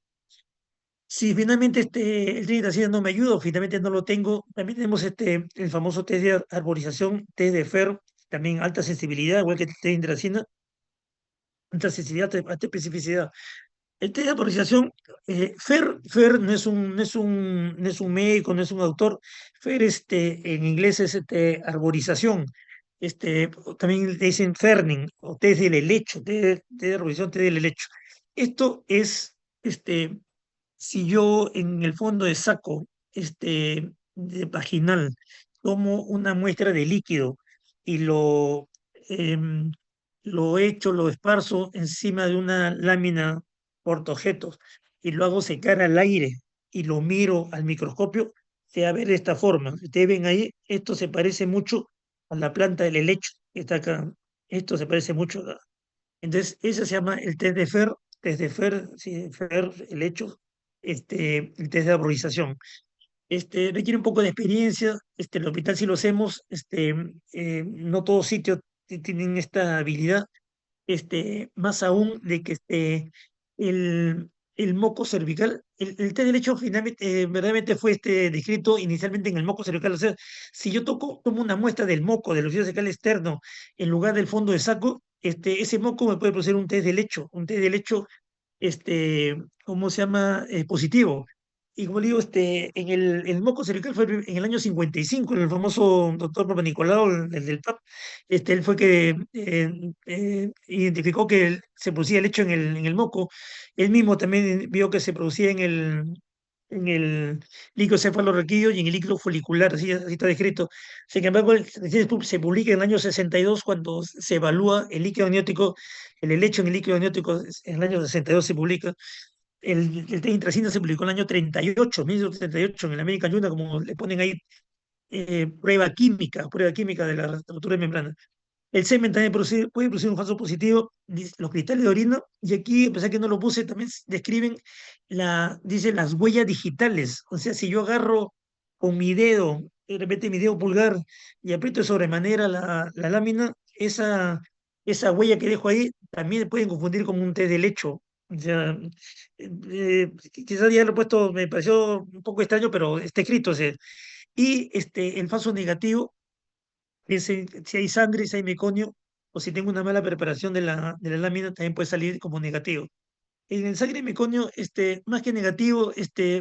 Si finalmente el test de nitracina no me ayuda, o finalmente no lo tengo, también tenemos el famoso test de arborización, test de FER, también alta sensibilidad, igual que el test de nitracina, alta sensibilidad, alta especificidad. El test de autorización, Fer no es un médico, no es un autor. Fer, en inglés es arborización. También le dicen Ferning, o test del helecho, test de arborización, test del helecho. Esto es, si yo en el fondo de saco, de vaginal, tomo una muestra de líquido y em, lo echo, lo esparzo encima de una lámina portaobjetos y lo hago secar al aire y lo miro al microscopio, se va a ver de esta forma. Ustedes ven ahí, esto se parece mucho a la planta del helecho que está acá. Esto se parece mucho a. Entonces, ese se llama el test de Fer, sí, Fer, el hecho, el test de arborización. Requiere un poco de experiencia, el hospital sí lo hacemos, no todos sitios tienen esta habilidad, más aún de que el moco cervical, el test del hecho finalmente, verdaderamente fue descrito inicialmente en el moco cervical. O sea, si yo tomo una muestra del moco, del óxido cervical externo, en lugar del fondo de saco, ese moco me puede producir un test del hecho, ¿cómo se llama? Positivo. Y como digo, el moco cervical fue en el año 55, el famoso doctor Papa Nicolau, el del PAP. Él fue que identificó que se producía el hecho en el moco. Él mismo también vio que se producía en el líquido cefalorraquídeo y en el líquido folicular, así está descrito. Sin embargo, se publica en el año 62 cuando se evalúa el líquido amniótico, el helecho en el líquido amniótico, en el año 62 se publica. El test intracina se publicó en el año 38, 1938, en el American Journal, como le ponen ahí, prueba química de la ruptura de membrana. El semen también puede producir un falso positivo, los cristales de orina, y aquí, a pesar que no lo puse, también describen, dice las huellas digitales. O sea, si yo agarro con mi dedo, de repente mi dedo pulgar, y aprieto de sobremanera la lámina, esa huella que dejo ahí también pueden confundir como un test de lecho. O sea, quizás ya lo he puesto, me pareció un poco extraño, pero está escrito. O sea, y el falso negativo si hay sangre, si hay meconio, o si tengo una mala preparación de la lámina, también puede salir como negativo. En el sangre y meconio, más que negativo,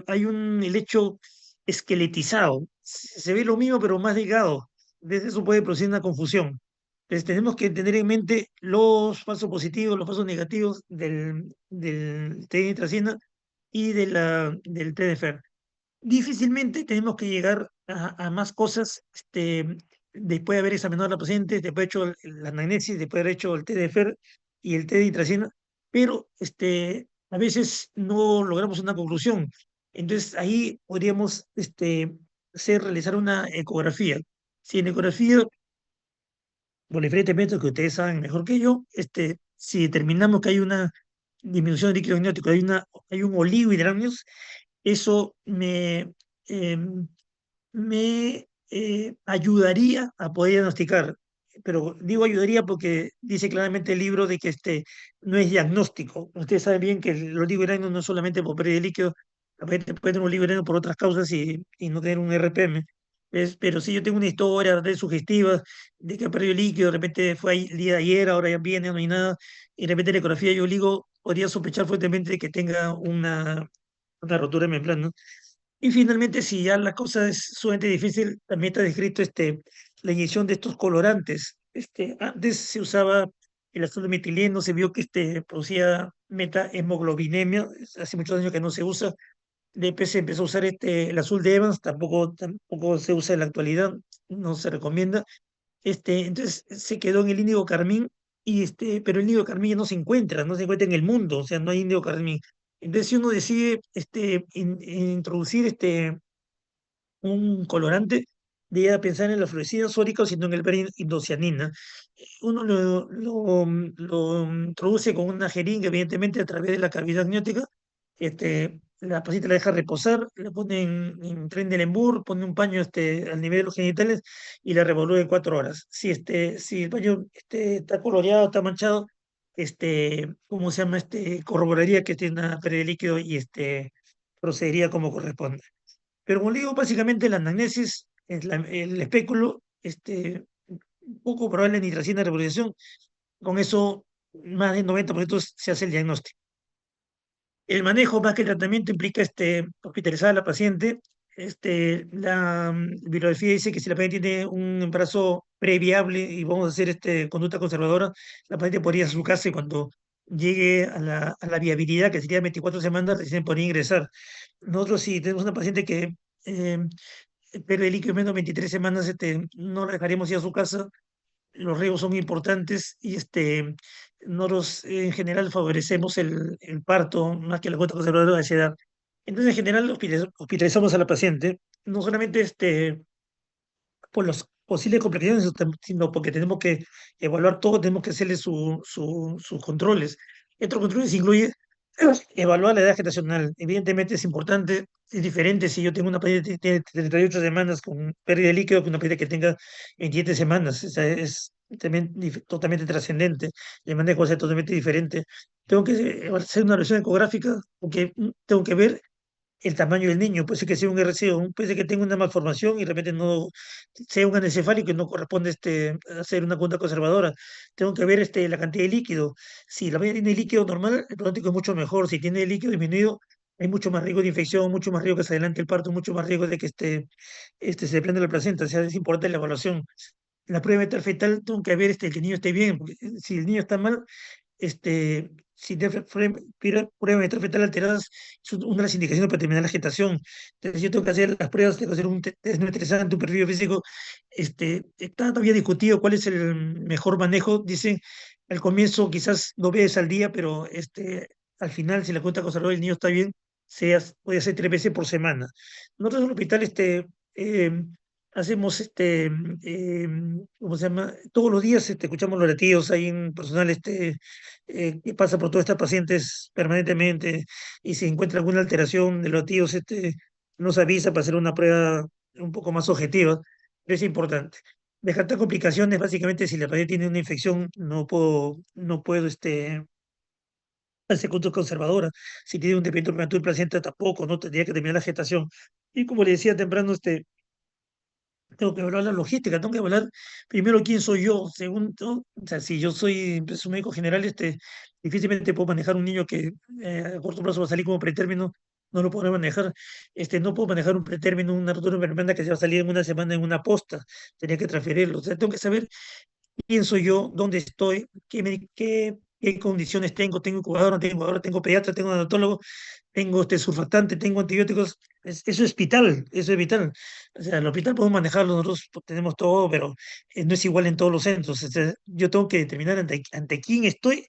hay un helecho esqueletizado. Se ve lo mismo, pero más delgado. Desde eso puede producir una confusión. Entonces tenemos que tener en mente los falsos positivos, los falsos negativos del T de nitracina y del T de fer. Difícilmente tenemos que llegar a más cosas, después de haber examinado a la paciente, después de haber hecho la anamnesis, después de haber hecho el test de FER y el test de nitracina, pero a veces no logramos una conclusión. Entonces ahí podríamos realizar una ecografía. Si en ecografía, por diferentes métodos que ustedes saben mejor que yo, si determinamos que hay una disminución de líquido amniótico, hay un oligohidramios, eso em, me ayudaría a poder diagnosticar pero digo ayudaría porque dice claramente el libro de que no es diagnóstico. Ustedes saben bien que los oligoidranos no es solamente por pérdida de líquido, también puede tener un oligoidrano por otras causas y no tener un RPM. Pero si yo tengo una historia de sugestiva de que ha perdido líquido, de repente fue el día de ayer, ahora ya viene, no hay nada, y de repente la ecografía yo digo, podría sospechar fuertemente de que tenga una rotura de membrana. Y finalmente, si ya la cosa es sumamente difícil, también está descrito la inyección de estos colorantes. Antes se usaba el azul de metileno, se vio que producía metahemoglobinemia, hace muchos años que no se usa. Después se empezó a usar el azul de Evans, tampoco se usa en la actualidad, no se recomienda. Entonces se quedó en el índigo carmín, pero el índigo carmín ya no se encuentra en el mundo, o sea, no hay índigo carmín. Entonces, si uno decide introducir un colorante, debe pensar en la fluoresceína sódica o sino en el indocianina. Uno lo introduce con una jeringa, evidentemente, a través de la cavidad amniótica. La paciente la deja reposar, la pone en tren de Lembour, pone un paño al nivel de los genitales y la revolve en 4 horas. Si el paño está coloreado, está manchado, ¿cómo se llama? Corroboraría que tiene una pérdida de líquido y procedería como corresponde. Pero como le digo, básicamente la anamnesis, el espéculo, poco probable nitracina de reproducción, con eso más del 90% se hace el diagnóstico. El manejo más que el tratamiento implica hospitalizar a la paciente. La bibliografía dice que si la paciente tiene un embarazo previable y vamos a hacer conducta conservadora, la paciente podría ir a su casa y cuando llegue a la viabilidad, que sería 24 semanas, recién podría ingresar. Nosotros si tenemos una paciente que eh, pierde líquido en menos de 23 semanas, no la dejaremos ir a su casa. Los riesgos son importantes y nosotros en general favorecemos el parto más que la cuota conservadora de esa edad. Entonces, en general, hospitalizamos a la paciente, no solamente por las posibles complicaciones, sino porque tenemos que evaluar todo, tenemos que hacerle sus controles. Estos controles incluye evaluar la edad gestacional. Evidentemente es importante, es diferente si yo tengo una paciente que tiene 38 semanas con pérdida de líquido que una paciente que tenga 27 semanas. O sea, es también totalmente trascendente. El manejo va a ser totalmente diferente. Tengo que hacer una revisión ecográfica porque tengo que ver el tamaño del niño, puede ser que sea un RCO, puede ser que tenga una malformación y de repente no sea un anencefálico y no corresponde hacer una conducta conservadora. Tengo que ver la cantidad de líquido. Si la bebé tiene líquido normal, el pronóstico es mucho mejor. Si tiene líquido disminuido, hay mucho más riesgo de infección, mucho más riesgo que se adelante el parto, mucho más riesgo de que se desprenda la placenta. O sea, es importante la evaluación. La prueba de metal fetal, tengo que ver que el niño esté bien, porque si el niño está mal, si tiene pruebas de fetal alteradas, es una de las indicaciones para terminar la gestación. Entonces, yo tengo que hacer las pruebas, tengo que hacer un test no estresante, un perfil físico. Está todavía discutido cuál es el mejor manejo. Dice, al comienzo quizás 2 veces al día, pero al final, si la cuenta conservadora el niño está bien, puede ser 3 veces por semana. Nosotros en el hospital eh, hacemos ¿cómo se llama? Todos los días escuchamos los latidos, hay un personal que pasa por todas estas pacientes permanentemente y si encuentra alguna alteración de los latidos, nos avisa para hacer una prueba un poco más objetiva, pero es importante. Descartar complicaciones, básicamente, si la paciente tiene una infección, no puedo hacer conducta conservadora. Si tiene un defecto prematuro el paciente, tampoco, no tendría que terminar la gestación. Y como le decía temprano, tengo que evaluar la logística, tengo que evaluar primero quién soy yo, segundo, o sea, si yo soy pues, un médico general, difícilmente puedo manejar un niño que a corto plazo va a salir como pretérmino, no lo puedo manejar, no puedo manejar un pretérmino, una rotura de enfermedad que se va a salir en una semana en una posta, tenía que transferirlo, o sea, tengo que saber quién soy yo, dónde estoy, qué condiciones tengo incubador, no tengo incubador, tengo pediatra, tengo odontologo, tengo surfactante, tengo antibióticos, eso es vital, eso es vital. O sea, el hospital podemos manejarlo, nosotros tenemos todo, pero no es igual en todos los centros. O sea, yo tengo que determinar ante quién estoy,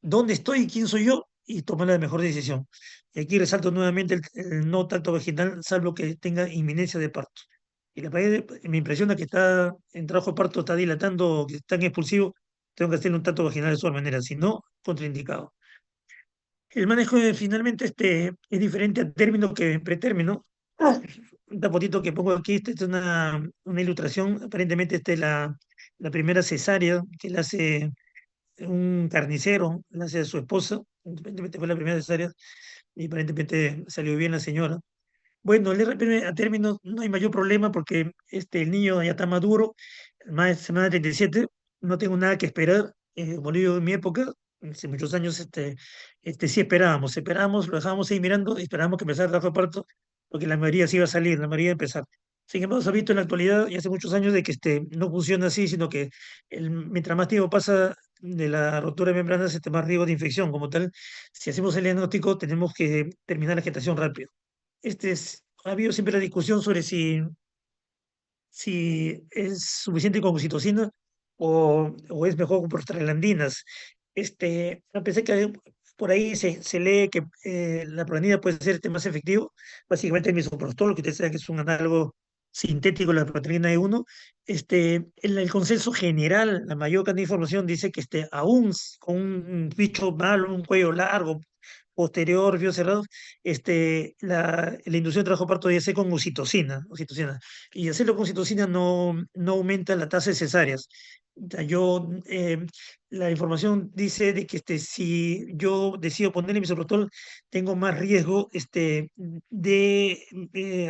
dónde estoy y quién soy yo y tomar la mejor decisión. Y aquí resalto nuevamente el no tacto vaginal, salvo que tenga inminencia de parto. Y la paciente me impresiona que está en trabajo de parto, está dilatando, que está en expulsivo, tengo que hacerle un tacto vaginal de todas maneras, si no, contraindicado. El manejo finalmente es diferente a término que pretérmino. Un tapotito que pongo aquí, esta es una ilustración, aparentemente esta es la primera cesárea que le hace un carnicero, la hace a su esposa, aparentemente fue la primera cesárea y aparentemente salió bien la señora. Bueno, el RPM a término no hay mayor problema porque el niño ya está maduro, más de semana 37, no tengo nada que esperar. Como le digo, en mi época, hace muchos años, sí esperábamos, lo dejábamos ahí mirando y esperábamos que empezara el trabajo de parto, porque la mayoría sí iba a salir, la mayoría iba a empezar. Sin embargo, se ha visto en la actualidad y hace muchos años de que no funciona así, sino que mientras más tiempo pasa de la rotura de membranas, más riesgo de infección. Como tal, si hacemos el diagnóstico, tenemos que terminar la gestación rápido. Ha habido siempre la discusión sobre si es suficiente con oxitocina o es mejor con prostaglandinas. A pesar que por ahí se lee que la prolanina puede ser más efectivo, básicamente el misoprostol, que usted sabe que es un análogo sintético de la proteína E1. El consenso general, la mayor cantidad de información dice que aún con un bicho malo, un cuello largo, posterior, vio cerrado, la inducción de trabajo parto debe ser con oxitocina. Y hacerlo con oxitocina no aumenta la tasa de cesáreas. O sea, la información dice de que si yo decido ponerle misoprostol, tengo más riesgo de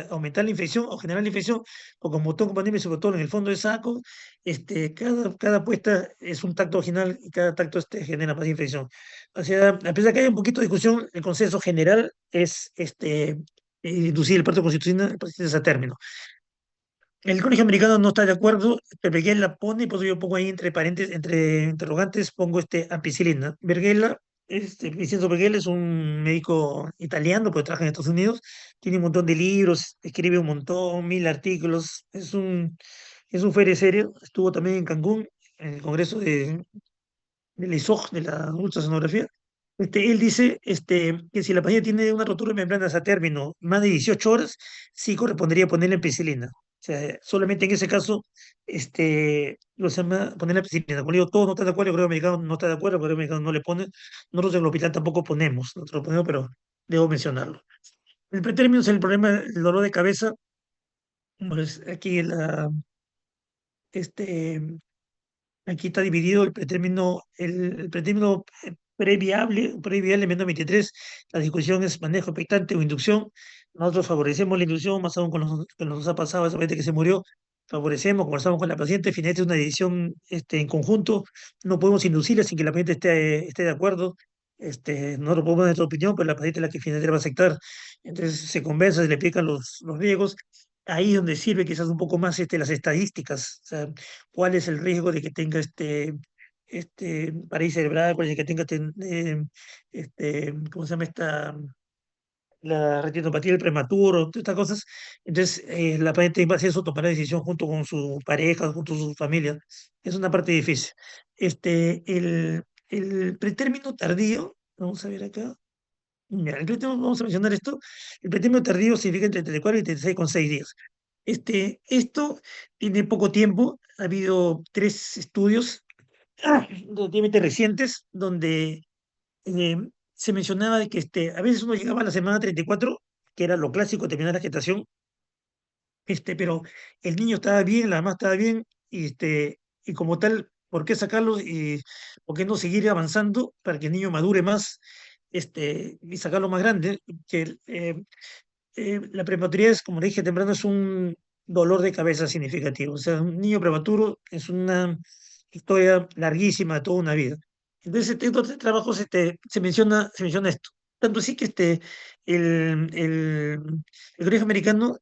aumentar la infección o generar la infección, o como tengo que poner misoprostol en el fondo de saco, cada puesta es un tacto vaginal y cada tacto genera más infección. O sea, a pesar que hay un poquito de discusión, el consenso general es inducir el parto con oxitocina en pacientes a término. El Colegio Americano no está de acuerdo, Berghella la pone, por eso yo pongo ahí entre paréntesis, entre interrogantes, pongo ampicilina. Vincenzo Berghella es un médico italiano, porque trabaja en Estados Unidos, tiene un montón de libros, escribe un montón, 1000 artículos, es un fuere serio, estuvo también en Cancún, en el Congreso de la ISOG, de la ultrasonografía. Él dice que si la paciente tiene una rotura de membranas a término más de 18 horas, sí correspondería ponerle ampicilina. O sea, solamente en ese caso, lo se llama ponerle ampicilina. Como digo, todos no están de acuerdo, el colegio americano no está de acuerdo, el colegio americano no le pone. Nosotros en el hospital tampoco ponemos, nosotros lo ponemos, pero debo mencionarlo. El pretérmino es el problema del dolor de cabeza. Pues aquí este, aquí está dividido el pretérmino previable menos 23. La discusión es manejo expectante o inducción. Nosotros favorecemos la inducción, más aún con lo que nos ha pasado a esa paciente que se murió. Favorecemos, conversamos con la paciente, finalmente es una decisión en conjunto. No podemos inducirla sin que la paciente esté de acuerdo. No lo podemos dar nuestra opinión, pero la paciente es la que finalmente va a aceptar. Entonces se conversa, se le explican los riesgos. Ahí es donde sirve quizás un poco más las estadísticas. O sea, cuál es el riesgo de que tenga parálisis cerebral, cuál es el que tenga ¿cómo se llama la retinopatía del prematuro, todas estas cosas. Entonces, la paciente en base a eso tomará la decisión junto con su pareja, junto con su familia. Es una parte difícil. El pretérmino tardío, vamos a ver acá. Mira, vamos a mencionar esto. El pretérmino tardío significa entre 34 y 36 con 6 días. Esto tiene poco tiempo. Ha habido 3 estudios relativamente recientes donde eh, se mencionaba de que a veces uno llegaba a la semana 34, que era lo clásico, terminar la gestación, pero el niño estaba bien, la mamá estaba bien, y como tal, ¿por qué sacarlo y por qué no seguir avanzando para que el niño madure más y sacarlo más grande? La prematuridad, como le dije temprano, es un dolor de cabeza significativo. O sea, un niño prematuro es una historia larguísima de toda una vida. Entonces, en estos trabajos se menciona esto. Tanto así que el, el, el Colegio Americano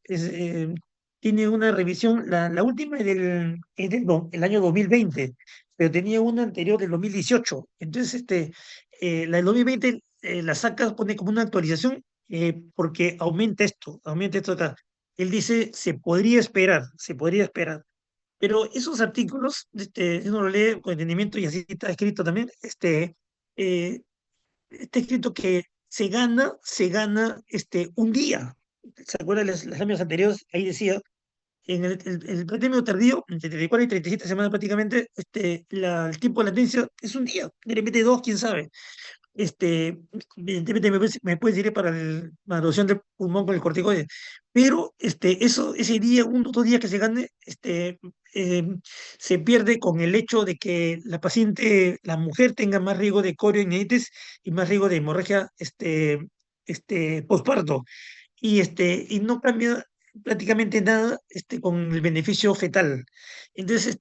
tiene una revisión, la última el año 2020, pero tenía una anterior del 2018. Entonces, la del 2020 la saca, pone como una actualización porque aumenta esto acá. Él dice, se podría esperar. Pero esos artículos, uno lo lee con entendimiento y así está escrito también, eh, está escrito que se gana un día. ¿Se acuerdan las años anteriores? Ahí decía, en el pretérmino tardío, entre 34 y 37 semanas prácticamente, el tiempo de latencia es un día, de repente dos, quién sabe. evidentemente me puede servir para la reducción del pulmón con el corticoide, pero ese día, 1 o 2 días que se gane, eh, se pierde con el hecho de que la paciente, la mujer, tenga más riesgo de corioiditis y más riesgo de hemorragia postparto y no cambia prácticamente nada con el beneficio fetal. Entonces,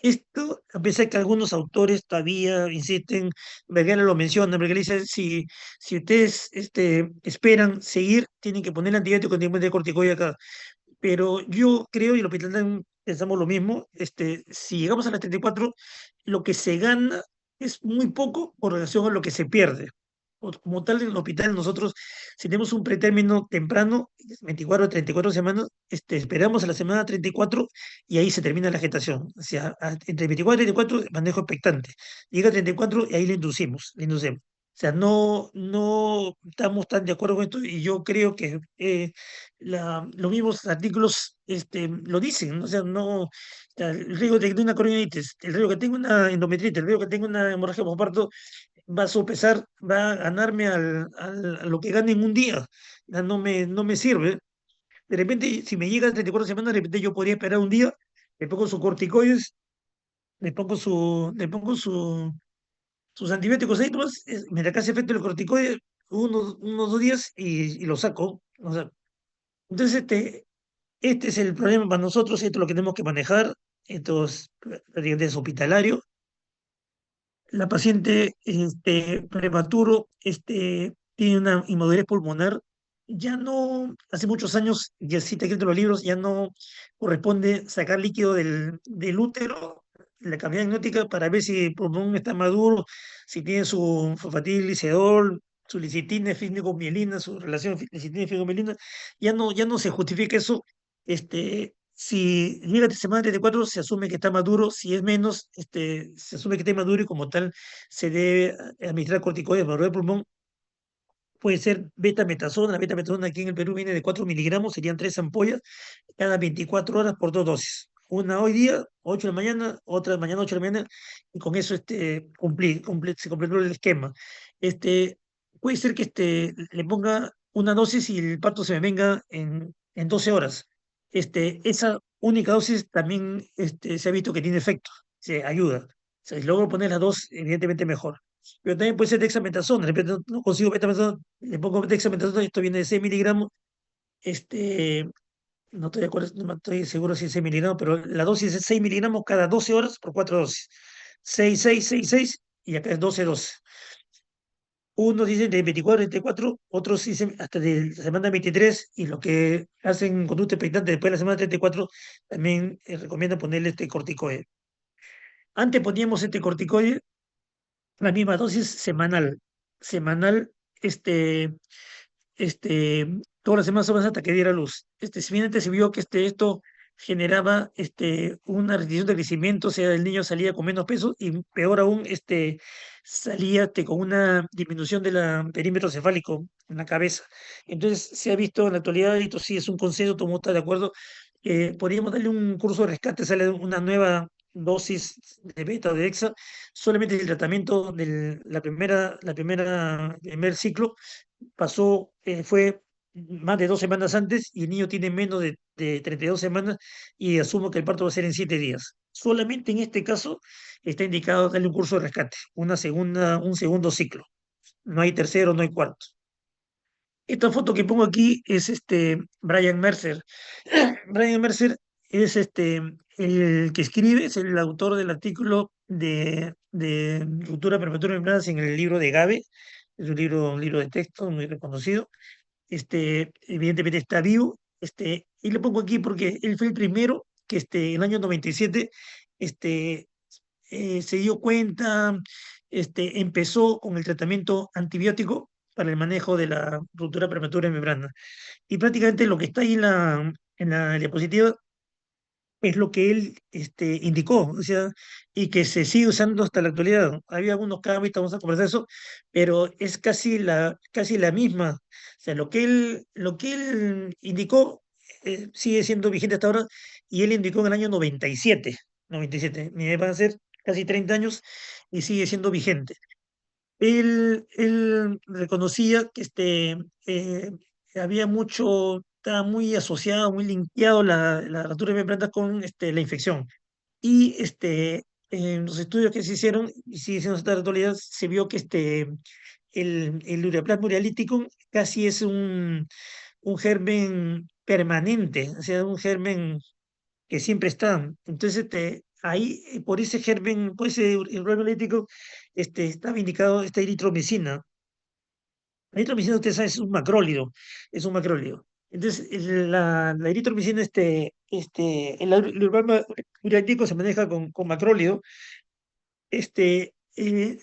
esto, a pesar que algunos autores todavía insisten, Vergara lo menciona, Vergara dice, si ustedes esperan seguir, tienen que poner antibiótico con de corticoide acá. Pero yo creo, y el hospital también pensamos lo mismo, si llegamos a las 34, lo que se gana es muy poco con relación a lo que se pierde. Como tal, en el hospital nosotros, si tenemos un pretérmino temprano, 24 o 34 semanas, esperamos a la semana 34 y ahí se termina la gestación. O sea, entre 24 y 34, manejo expectante. Llega a 34 y ahí le inducimos, le inducimos. O sea, no estamos tan de acuerdo con esto y yo creo que los mismos artículos lo dicen, ¿no? O sea, no, o sea, el riesgo de que tenga una coronitis, el riesgo de que tenga una endometritis, el riesgo de que tenga una hemorragia postparto va a sopesar, va a ganarme a lo que gane en un día. Ya no me sirve. De repente, si me llega a 34 semanas, de repente yo podría esperar un día, le pongo sus corticoides, sus antibióticos ahí, nomás, mientras que hace efecto el corticoide, unos 2 días y lo saco. O sea, entonces, este es el problema para nosotros, esto es lo que tenemos que manejar, esto es prácticamente es hospitalario. La paciente prematuro tiene una inmadurez pulmonar, ya no, hace muchos años, ya cita escrito en los libros, ya no corresponde sacar líquido del útero, la cavidad amniótica, para ver si el pulmón está maduro, si tiene su fosfatilicidol, su licitina, fingomielina, su relación licitina y fingomielina, ya no se justifica eso. Si llega a semana 34, se asume que está maduro; si es menos, se asume que está maduro y como tal se debe administrar corticoides para el pulmón. Puede ser betametasona. La betametasona aquí en el Perú viene de 4 miligramos, serían 3 ampollas cada 24 horas por 2 dosis. Una hoy día, 8 de la mañana, otra mañana, 8 de la mañana, y con eso se completó el esquema. Este, puede ser que le ponga una dosis y el parto se me venga en 12 horas. Esa única dosis también se ha visto que tiene efecto, se ayuda. O sea, si logro poner las dos, evidentemente mejor. Pero también puede ser dexametasona. De repente no consigo betametasona, le pongo dexametasona, esto viene de 6 miligramos. Este, no estoy de acuerdo, no estoy seguro si es 6 miligramos, pero la dosis es 6 miligramos cada 12 horas por 4 dosis. 6 6 6 6 y acá es 12 12. Unos dicen de 24 a 34, otros dicen hasta de la semana 23, y los que hacen conducta expectante después de la semana 34 también recomiendan ponerle este corticoide. Antes poníamos este corticoide, la misma dosis semanal. Semanal, todas las semanas hasta que diera luz. Si bien antes se vio que esto generaba una restricción de crecimiento, o sea, el niño salía con menos peso y peor aún, salía con una disminución del perímetro cefálico en la cabeza. Entonces, se ha visto en la actualidad, y esto sí es un consenso, todo el mundo está de acuerdo, podríamos darle un curso de rescate, sale una nueva dosis de beta o de hexa, solamente el tratamiento de primer ciclo fue más de 2 semanas antes, y el niño tiene menos de 32 semanas, y asumo que el parto va a ser en 7 días. Solamente en este caso está indicado darle un curso de rescate, un segundo ciclo. No hay tercero, no hay cuarto. Esta foto que pongo aquí es Brian Mercer. Brian Mercer es el que escribe, es el autor del artículo de ruptura prematura de membranas en el libro de Gabe. Es un libro de texto muy reconocido. Evidentemente está vivo. Y lo pongo aquí porque él fue el primero que en el año 97 este, se dio cuenta, empezó con el tratamiento antibiótico para el manejo de la ruptura prematura de membrana. Y prácticamente lo que está ahí en la diapositiva es lo que él indicó, o sea, y que se sigue usando hasta la actualidad. Había algunos cambios, estamos a conversar eso, pero es casi la misma. O sea, lo que él indicó sigue siendo vigente hasta ahora, y él indicó en el año 97. 97. Van a ser casi 30 años y sigue siendo vigente. Él reconocía que eh, había mucho, estaba muy asociado, muy linkeado la rotura de membranas con la infección. Y en los estudios que se hicieron, y sigue siendo hasta la actualidad, se vio que el Ureaplasma urealyticum casi es un germen permanente, o sea, un germen que siempre está. Entonces, ahí, por ese germen, por ese urea urealyticum, estaba indicado esta eritromicina. La eritromicina, usted sabe, es un macrólido. Entonces, la eritromicina, el urea urealyticum se maneja con macrólido. Este, eh,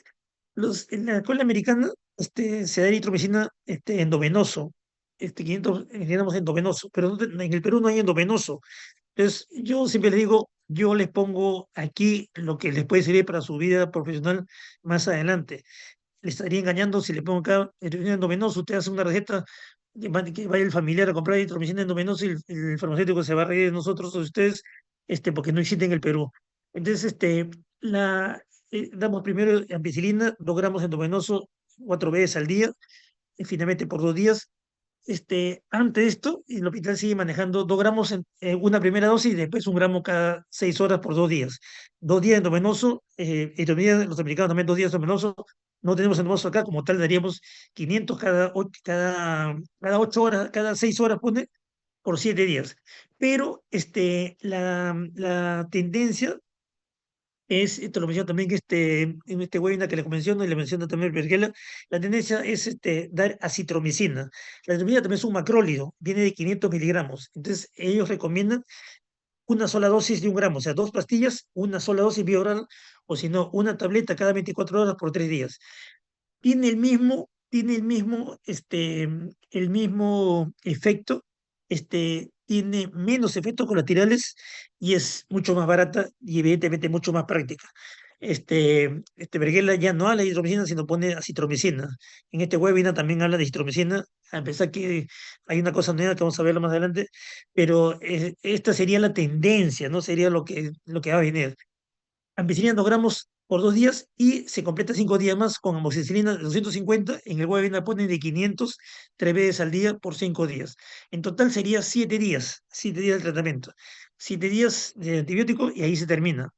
en la cola americana se da eritromicina endovenoso, 500 digamos endovenoso, pero en el Perú no hay endovenoso. Entonces, yo siempre les digo, yo les pongo aquí lo que les puede servir para su vida profesional más adelante. Le estaría engañando si le pongo acá eritromicina endovenoso, usted hace una receta, que vaya el familiar a comprar eritromicina endovenoso y el farmacéutico se va a reír de nosotros o de ustedes, porque no existe en el Perú. Entonces, la, damos primero ampicilina, 2 gramos endovenoso, 4 veces al día, y finalmente por 2 días. Ante esto, el hospital sigue manejando 2 gramos en una primera dosis y después 1 gramo cada 6 horas por 2 días. 2 días endovenoso, y los americanos también 2 días endovenoso. No tenemos endovenoso acá, como tal daríamos 500 cada 8 horas, cada 6 horas, pone, por 7 días. Pero la tendencia es, esto lo menciona también que en este webinar que les menciono y le menciona también Bergela, la tendencia es dar acitromicina. La acitromicina también es un macrólido, viene de 500 miligramos. Entonces, ellos recomiendan una sola dosis de 1 gramo, o sea, 2 pastillas, una sola dosis vía oral, o si no, una tableta cada 24 horas por 3 días. Tiene el mismo efecto, tiene menos efectos colaterales y es mucho más barata y evidentemente mucho más práctica. Berghella ya no habla de hidromicina, sino pone acitromicina. En este webinar también habla de citromicina, a pesar que hay una cosa nueva que vamos a verlo más adelante, pero esta sería la tendencia, ¿no? Sería lo que va a venir. Ampicilina 2 gramos por 2 días y se completa 5 días más con amoxicilina de 250. En el webinar ponen de 500, 3 veces al día por 5 días. En total sería 7 días, 7 días de tratamiento. 7 días de antibiótico y ahí se termina.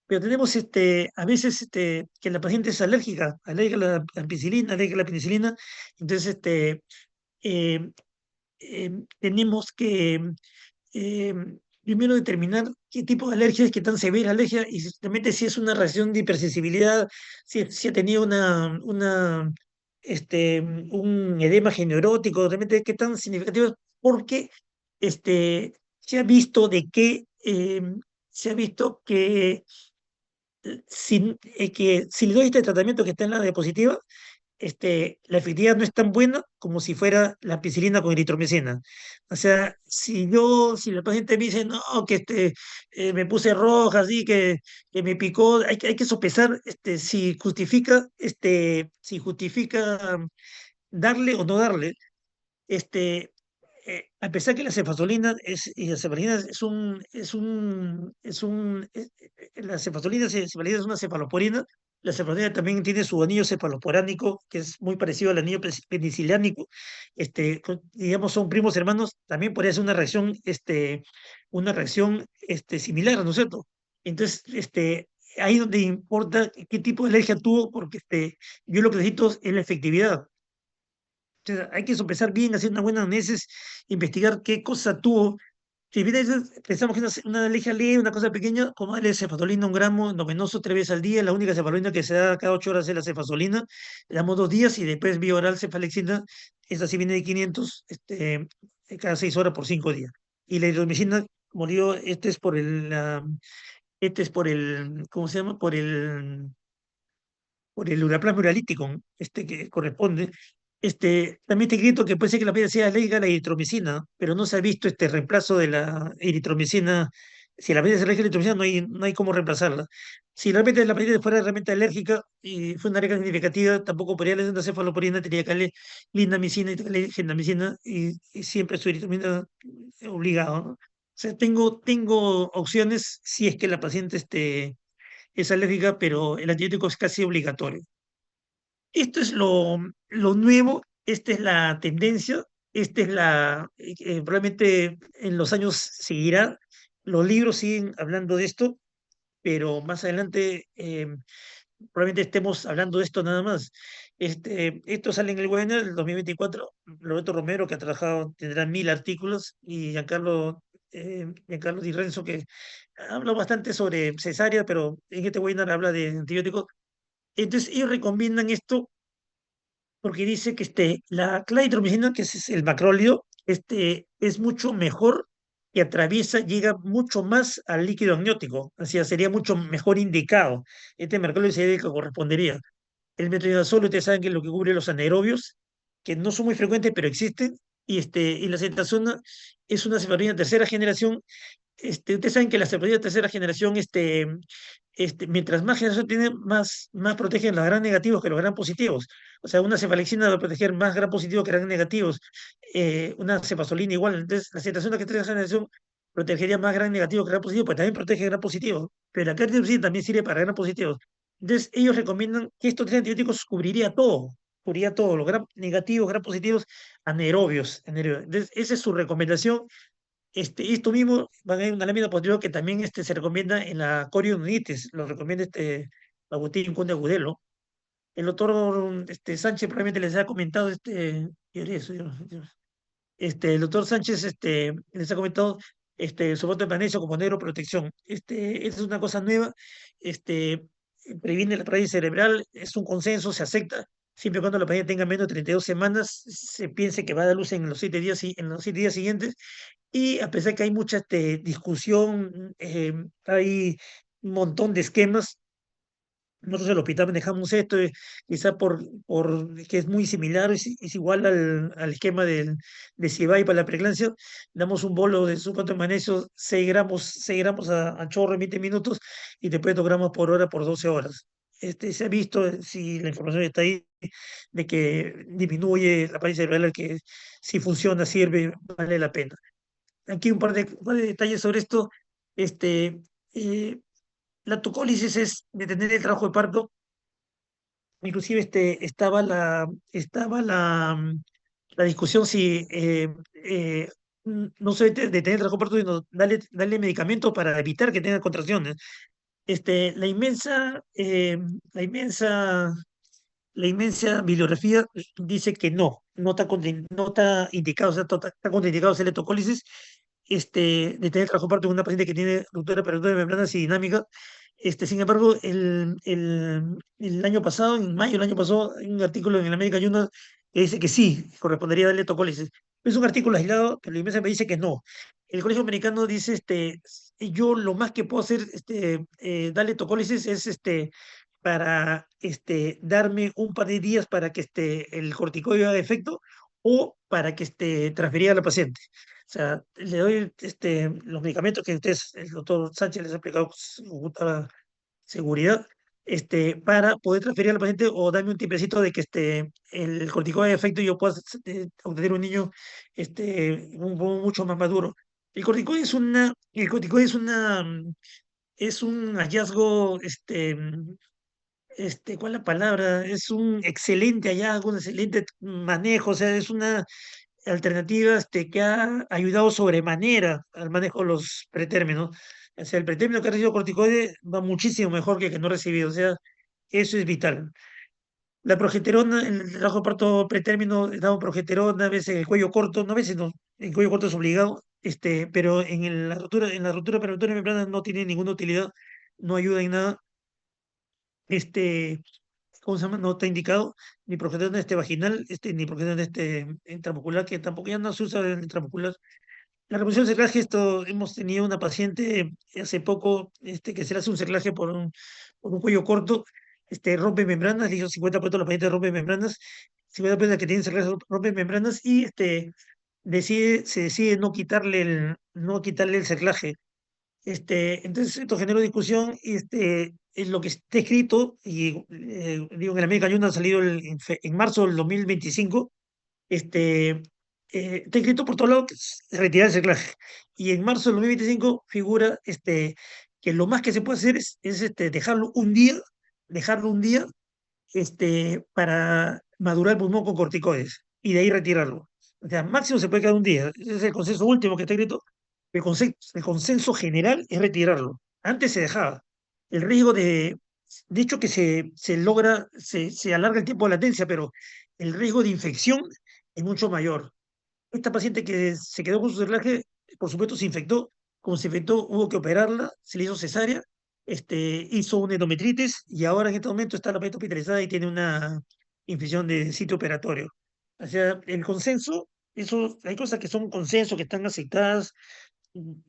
Pero tenemos a veces que la paciente es alérgica a la ampicilina, alérgica a la penicilina. Entonces, eh, tenemos que eh, primero determinar qué tipo de alergia es, qué tan severa alergia, y realmente si es una reacción de hipersensibilidad, si ha tenido un edema geneurótico, realmente qué tan significativo es, porque este, se ha visto de que se ha visto que si le doy este tratamiento que está en la diapositiva, la efectividad no es tan buena como si fuera la ampicilina con eritromicina. O sea, si la paciente me dice, no, que me puse roja, así, que me picó, hay que sopesar si justifica darle o no darle. este, a pesar que la cefalina la cefalina es una cefalosporina. La cefalina también tiene su anillo cefalosporánico, que es muy parecido al anillo penicilánico. Digamos, son primos hermanos, también podría ser una reacción similar, ¿no es cierto? Entonces, ahí donde importa qué tipo de alergia tuvo, porque yo lo que necesito es la efectividad. Entonces, hay que sopesar bien, hacer una buena análisis, investigar qué cosa tuvo. Si bien a veces pensamos que una alergia leve, una cosa pequeña, como darle cefazolina 1 gramo endovenoso 3 veces al día, la única cefalina que se da cada 8 horas es la cefazolina, le damos 2 días y después vía oral cefalexina, esa sí viene de 500, cada 6 horas por 5 días. Y la hidromicina, como digo, ¿cómo se llama? Por el ureaplasma uralítico, que corresponde. También te escrito que puede ser que la piel sea alérgica a la eritromicina, pero no se ha visto este reemplazo de la eritromicina. Si la piel es alérgica a la eritromicina, no hay cómo reemplazarla. Si realmente la piel fuera realmente alérgica y fue una alergia significativa, tampoco podría darle una cefalosporina, tenía que darle lindamicina y darle gentamicina y siempre su eritromicina obligado, ¿no? O sea, tengo opciones si es que la paciente es alérgica, pero el antibiótico es casi obligatorio. Esto es lo nuevo, esta es la tendencia, esta es probablemente en los años seguirá, los libros siguen hablando de esto, pero más adelante probablemente estemos hablando de esto nada más. Esto sale en el webinar del 2024. Roberto Romero, que ha trabajado, tendrá 1000 artículos, y Giancarlo Di Renzo, que habla bastante sobre cesárea, pero en este webinar habla de antibióticos. Entonces, ellos recomiendan esto porque dice que la claritromicina, que es el macrólido, es mucho mejor, que atraviesa, llega mucho más al líquido amniótico, o sea, sería mucho mejor indicado. Este macrólido sería el que correspondería. El metronidazol, ustedes saben que es lo que cubre los anaerobios, que no son muy frecuentes, pero existen, y la ceftazona es una cefalorina de tercera generación. Ustedes saben que la cefalorina de tercera generación, mientras más generación tiene, más protegen los gran negativos que los gran positivos. O sea, una cefalexina va a proteger más gran positivo que gran negativos. Una cefazolina igual. Entonces, la cefazolina que tercera generación protegería más gran negativo que gran positivo, pues también protege gran positivo. Pero la cartipsina también sirve para gran positivos. Entonces, ellos recomiendan que estos tres antibióticos cubriría todo, los gran negativos, gran positivos, anaerobios. Entonces, esa es su recomendación. Esto mismo van a ir una lámina posterior que también se recomienda en la corionitis, lo recomienda Agustín Conde Agudelo. El doctor Sánchez probablemente les ha comentado ¿qué era eso? El doctor Sánchez les ha comentado su voto de magnesio como neuroprotección. Esta es una cosa nueva, previene la parálisis cerebral, es un consenso, se acepta, siempre y cuando la paciente tenga menos de 32 semanas, se piense que va a dar luz en los 7 días, en los 7 días siguientes, y a pesar que hay mucha discusión, hay un montón de esquemas. Nosotros en el hospital manejamos esto, quizá por que es muy similar, es igual al esquema de Cibay para la preeclampsia. Damos un bolo de sulfato de magnesio, 6 gramos a chorro en 20 minutos, y después 2 gramos por hora por 12 horas. Se ha visto, si la información está ahí, de que disminuye la parálisis cerebral, que si funciona, sirve, vale la pena. Aquí un par de detalles sobre esto. Este, eh, la tocólisis es detener el trabajo de parto. Inclusive estaba la discusión si no se detener el trabajo de parto, sino darle medicamentos para evitar que tenga contracciones. La inmensa, la inmensa bibliografía dice que no está indicado, o sea, está contraindicado hacer electrocólisis, de tener trabajo parto en una paciente que tiene ruptura peritoneal de membranas y dinámica. Sin embargo, el año pasado, en mayo del año pasado, hay un artículo en el American Journal que dice que sí, correspondería darle electrocólisis. Es un artículo aislado, pero la inmensa me dice que no. El Colegio Americano dice, yo lo más que puedo hacer, darle electrocólisis es, para darme un par de días para que el corticoide haga efecto, o para que transferir a la paciente. O sea, le doy los medicamentos que el doctor Sánchez les ha explicado con toda seguridad, para poder transferir a la paciente, o darme un tiempecito de que el corticoide haga efecto y yo pueda obtener un niño mucho más maduro. El corticoide es un hallazgo, ¿cuál es la palabra? Es un excelente hallazgo, un excelente manejo, o sea, es una alternativa que ha ayudado sobremanera al manejo de los pretérminos. O sea, el pretérmino que ha recibido corticoide va muchísimo mejor que el que no ha recibido, o sea, eso es vital. La progesterona, el trabajo de parto pretérmino, damos progesterona, a veces en el cuello corto, no a veces no, en el cuello corto es obligado, pero en la ruptura peritoneal de membrana no tiene ninguna utilidad, no ayuda en nada. este, ¿Cómo se llama? No está indicado ni progesterona vaginal, ni progesterona intramuscular, que tampoco ya no se usa el intramuscular. La reposición de cerclaje, hemos tenido una paciente hace poco, que se le hace un cerclaje por un cuello corto, rompe membranas, le hizo 50% de los pacientes rompe membranas, 50% de las que tienen cerclaje rompe membranas, y se decide no quitarle el cerclaje. Entonces, esto generó discusión, y es lo que está escrito, y digo, en el American Journal ha salido en marzo del 2025. este, Está escrito por todos lados que retirar el reciclaje. Y en marzo del 2025 figura que que lo más que se puede hacer es dejarlo un día para madurar el pulmón con corticoides y de ahí retirarlo. O sea, máximo se puede quedar un día. Ese es el consenso último que está escrito. El consenso general es retirarlo. Antes se dejaba. El riesgo de hecho que se alarga el tiempo de latencia, pero el riesgo de infección es mucho mayor. Esta paciente que se quedó con su cerraje, por supuesto, se infectó. Como se infectó, hubo que operarla, se le hizo cesárea, hizo una endometritis y ahora en este momento está la paciente hospitalizada y tiene una infección de sitio operatorio. O sea, el consenso, hay cosas que son consenso, que están aceptadas.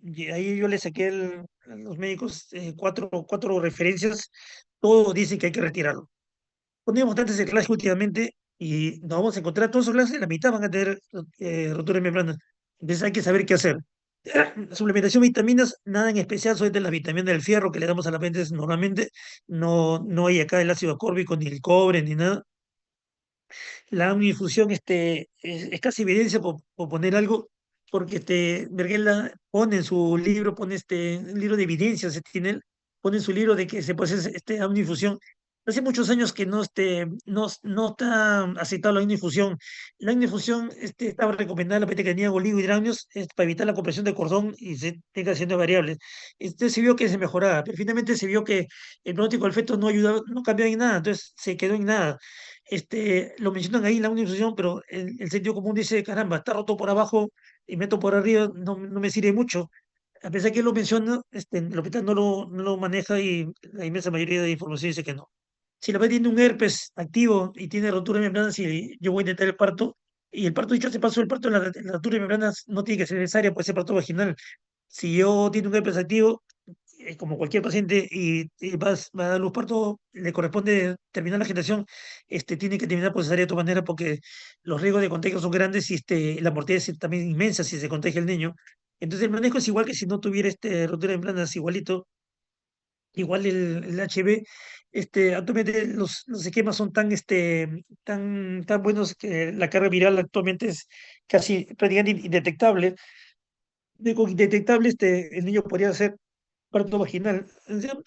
Y ahí yo le saqué a los médicos cuatro referencias. Todos dicen que hay que retirarlo. Ponemos bastantes clases últimamente y nos vamos a encontrar todas esas clases, la mitad van a tener rotura de membrana. Entonces hay que saber qué hacer. Suplementación de vitaminas, nada en especial, solamente las vitaminas del fierro que le damos a la gente normalmente. No, no hay acá el ácido córbico, ni el cobre, ni nada. La infusión es casi evidencia por poner algo, porque Berghella pone en su libro, pone un libro de evidencias, tiene él, pone en su libro de que se puede hacer infusión. Hace muchos años que no está aceptado la infusión. La infusión estaba recomendada a la gente que tenía oligohidramnios para evitar la compresión de cordón y se tenga haciendo variables. Se vio que se mejoraba, pero finalmente se vio que el pronóstico del feto no ayudaba, no cambió en nada, entonces se quedó en nada. Lo mencionan ahí en la Unión, pero el sentido común dice, caramba, está roto por abajo y meto por arriba, no me sirve mucho. A pesar que él lo menciona, el hospital no lo maneja y la inmensa mayoría de información dice que no. Si la paciente tiene un herpes activo y tiene rotura de membranas, y yo voy a intentar el parto, y el parto, dicho se pasó, el parto en la rotura de membranas no tiene que ser necesaria, puede ser parto vaginal. Si yo tiene un herpes activo, como cualquier paciente, y va a dar luz parto, le corresponde terminar la gestación, tiene que terminar por cesárea de todas maneras porque los riesgos de contagio son grandes y la mortalidad es también inmensa si se contagia el niño. Entonces el manejo es igual que si no tuviera rotura de membranas, igualito, igual el HB. Actualmente los esquemas son tan buenos que la carga viral actualmente es casi prácticamente indetectable. Con indetectable, el niño podría ser parto vaginal.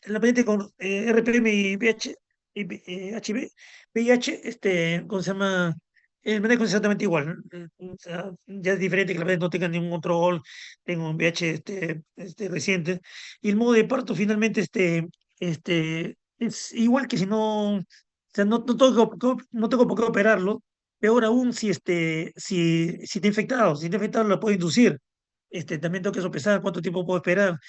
La paciente con RPM y VH, HIV, VIH, ¿cómo se llama? El manejo es exactamente igual. O sea, ya es diferente que la paciente no tenga ningún control, tenga un VIH reciente. Y el modo de parto finalmente es igual que si no, o sea, no tengo por qué operarlo. Peor aún si está infectado. Si está infectado lo puedo inducir. También tengo que sopesar cuánto tiempo puedo esperar.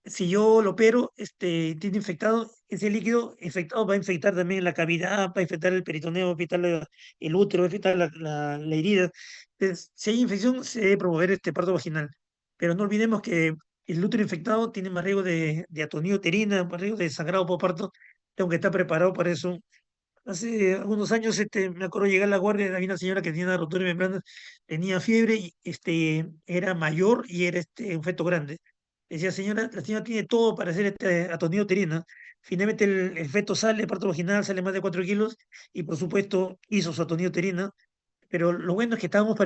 Si yo lo opero, tiene infectado, ese líquido infectado va a infectar también la cavidad, va a infectar el peritoneo, va a infectar el útero, va a infectar la herida. Entonces, si hay infección, se debe promover este parto vaginal. Pero no olvidemos que el útero infectado tiene más riesgo de atonía uterina, más riesgo de sangrado por parto. Tengo que estar preparado para eso. Hace algunos años, me acuerdo llegar a la guardia, había una señora que tenía una rotura de membranas, tenía fiebre y era mayor y era un feto grande. Decía, señora, la señora tiene todo para hacer atonía uterina. Finalmente el feto sale, parto vaginal, sale más de 4 kilos y por supuesto hizo su atonía uterina, pero lo bueno es que estábamos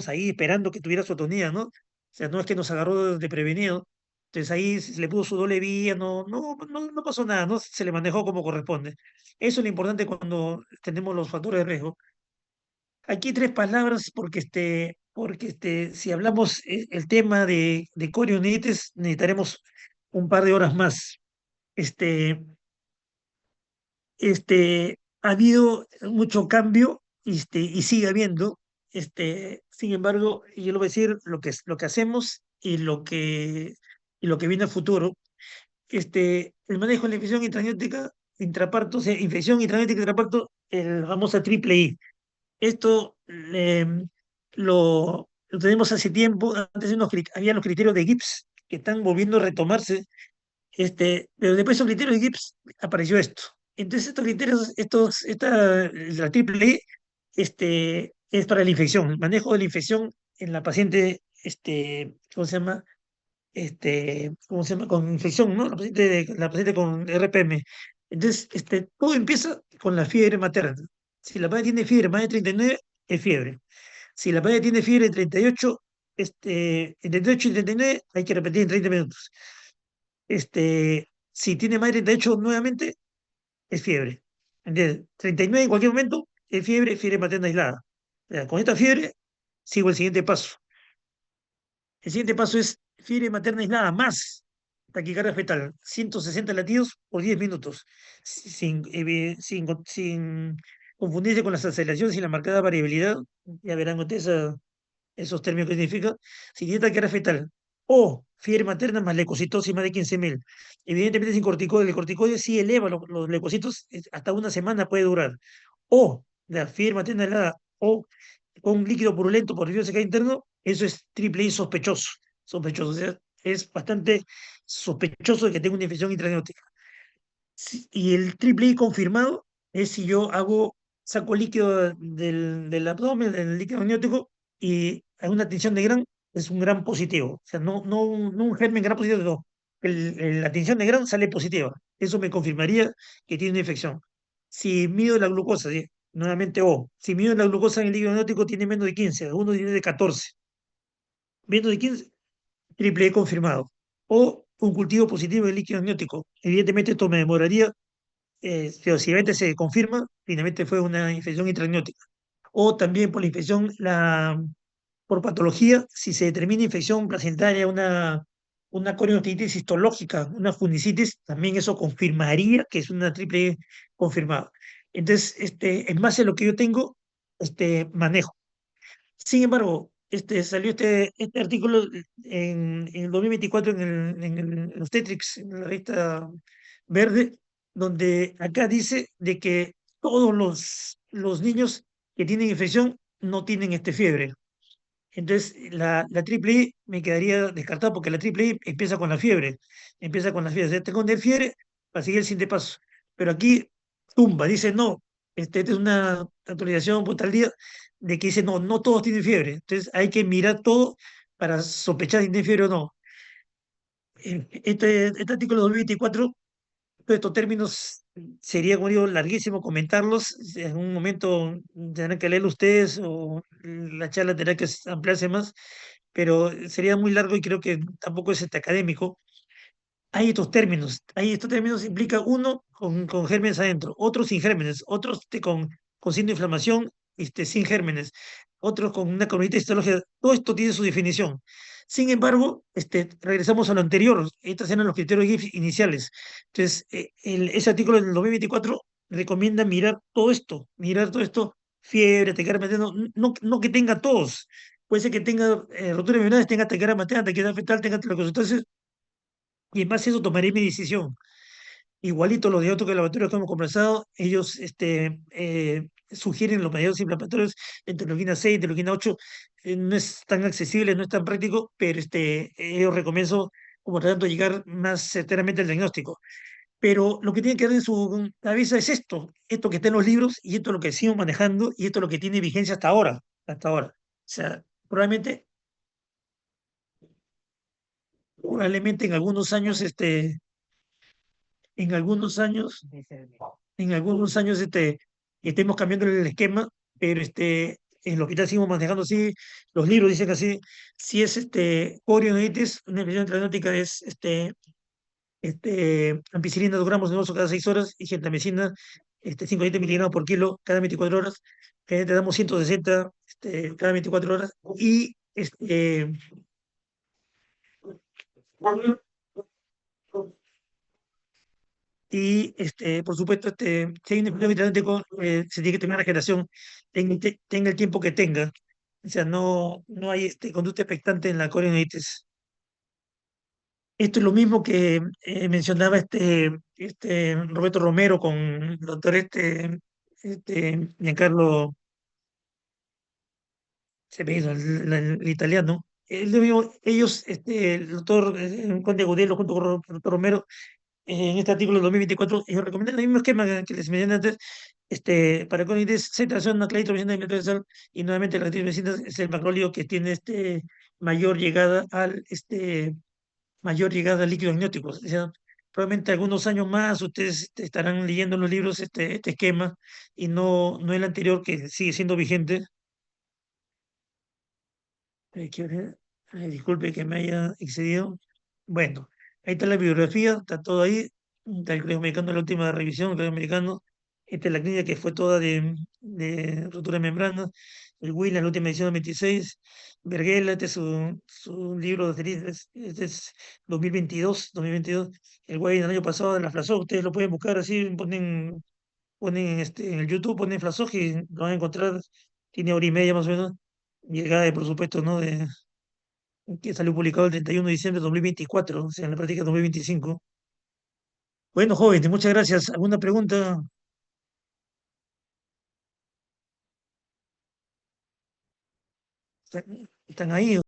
ahí esperando que tuviera su otonía, ¿no? O sea, no es que nos agarró de prevenido. Entonces ahí se le puso su doble vía, no pasó nada, ¿no? Se le manejó como corresponde. Eso es lo importante cuando tenemos los factores de riesgo. Aquí tres palabras porque si hablamos el tema de corionitis, necesitaremos un par de horas más. Este, ha habido mucho cambio y sigue habiendo. Sin embargo, yo le voy a decir lo que hacemos y lo que viene a futuro. El manejo de la infección intraniótica intraparto, o sea, infección intraniótica intraparto, el famosa triple I. Esto lo tenemos hace tiempo. Antes había los criterios de Gibbs que están volviendo a retomarse, pero después de esos criterios de Gibbs apareció esto. Entonces estos criterios, la triple E, es para la infección, el manejo de la infección en la paciente, ¿cómo se llama? Con infección, ¿no? La paciente con RPM. Entonces, todo empieza con la fiebre materna. Si la paciente tiene fiebre más de 39, es fiebre. Si la paciente tiene fiebre de 38, en 38 y 39 hay que repetir en 30 minutos. Si tiene más de 38 nuevamente, es fiebre. ¿Entiendes? 39 en cualquier momento es fiebre, fiebre materna aislada. O sea, con esta fiebre sigo el siguiente paso. El siguiente paso es fiebre materna aislada más taquicardia fetal, 160 latidos por 10 minutos, sin confundirse con las aceleraciones y la marcada variabilidad. Ya verán ustedes esos términos que significa. Si tiene taquicardia fetal o fiebre materna más leucocitosis más de 15.000, evidentemente sin corticoide. El corticoide sí eleva los leucocitos, hasta una semana puede durar. O la fiebre materna helada o con un líquido purulento por río seca interno, eso es triple I sospechoso. Sospechoso, o sea, es bastante sospechoso de que tenga una infección intraniótica. Y el triple I confirmado es si yo saco líquido del abdomen, del líquido amniótico, y hay una tinción de Gram, es un Gram positivo. O sea, no un germen Gram positivo, no. La tinción de Gram sale positiva. Eso me confirmaría que tiene una infección. Si mido la glucosa, ¿sí? Nuevamente O. Si mido la glucosa en el líquido amniótico, tiene menos de 15, uno tiene de 14. Menos de 15, triple E confirmado. O un cultivo positivo de líquido amniótico. Evidentemente esto me demoraría, pero si realmente se confirma, finalmente fue una infección intraamniótica. O también por la infección, por patología, si se determina infección placentaria, una corionitis histológica, una fundicitis, también eso confirmaría que es una triple E confirmada. Entonces, en base a lo que yo tengo, manejo. Sin embargo, salió este artículo en el 2024 en Obstetrics, en la revista Verde, donde acá dice de que todos los niños que tienen infección no tienen fiebre. Entonces, la triple I me quedaría descartada porque la triple I empieza con la fiebre. Empieza con la fiebre. O sea, tengo que tener fiebre para seguir el siguiente paso. Pero aquí tumba, dice no. Esta es una actualización por tal día de que dice no, no todos tienen fiebre. Entonces, hay que mirar todo para sospechar si tienen fiebre o no. Este artículo 2024, todos estos términos, sería, como digo, larguísimo comentarlos. En un momento tendrán que leerlo ustedes o la charla tendrá que ampliarse más, pero sería muy largo y creo que tampoco es académico. Hay estos términos implica uno con gérmenes adentro, otros sin gérmenes, otros con signo de inflamación sin gérmenes, otros con una colonitis histológica. Todo esto tiene su definición. Sin embargo, regresamos a lo anterior. Estos eran los criterios iniciales. Entonces, ese artículo del 2024 recomienda mirar todo esto, fiebre, taquicardia materna, no que tenga todos. Puede ser que tenga rotura de membranas, tenga taquicardia materna, taquicardia fetal, tenga leucocitosis, y en base a eso tomaré mi decisión. Igualito los de otros laboratorios que hemos conversado, ellos sugieren los medios inflamatorios, interleuquina 6, interleuquina 8, no es tan accesible, no es tan práctico, pero ellos recomiendo como tratando de llegar más certeramente al diagnóstico. Pero lo que tiene que ver en su cabeza es esto que está en los libros, y esto es lo que sigo manejando, y esto es lo que tiene vigencia hasta ahora, hasta ahora. O sea, probablemente en algunos años, en algunos años estemos cambiando el esquema, pero en el hospital seguimos manejando así, los libros dicen así, si es corioiditis, una infección intranótica es ampicilina 2 gramos de uso cada 6 horas y gentamicina 5 miligramos por kilo cada 24 horas, te damos 160 cada 24 horas y por supuesto, si hay un empleo mitológico, se tiene que terminar la generación, tenga el tiempo que tenga. O sea, no hay conducta expectante en la coronitis. Esto es lo mismo que mencionaba Roberto Romero con el doctor Giancarlo, se me hizo el italiano. Ellos, el doctor Conde Agudelo junto con el doctor Romero, en este artículo 2024, ellos recomiendan el mismo esquema que les mencioné antes, para colitis, cetración, aclaritromitina y metronidazol, y nuevamente la aclaritromitina es el macróleo que tiene mayor llegada mayor llegada al líquido amniótico. O sea, probablemente algunos años más ustedes estarán leyendo en los libros este esquema y no el anterior que sigue siendo vigente. ¿Qué hora? Disculpe que me haya excedido. Bueno, ahí está la bibliografía, está todo ahí. Está el Colegio Americano, la última revisión, el Colegio Americano. Esta es la clínica que fue toda de rotura de membranas. El Williams, la última edición de 26. Berghella, este es su libro de asteriscos, este es 2022. El Guay del año pasado de la Flasog, ustedes lo pueden buscar así, ponen en el YouTube, ponen Flasog y lo van a encontrar. Tiene hora y media más o menos. Llegada de, por supuesto, ¿no? Que salió publicado el 31 de diciembre de 2024, o sea, en la práctica 2025. Bueno, jóvenes, muchas gracias. ¿Alguna pregunta? ¿Están ahí?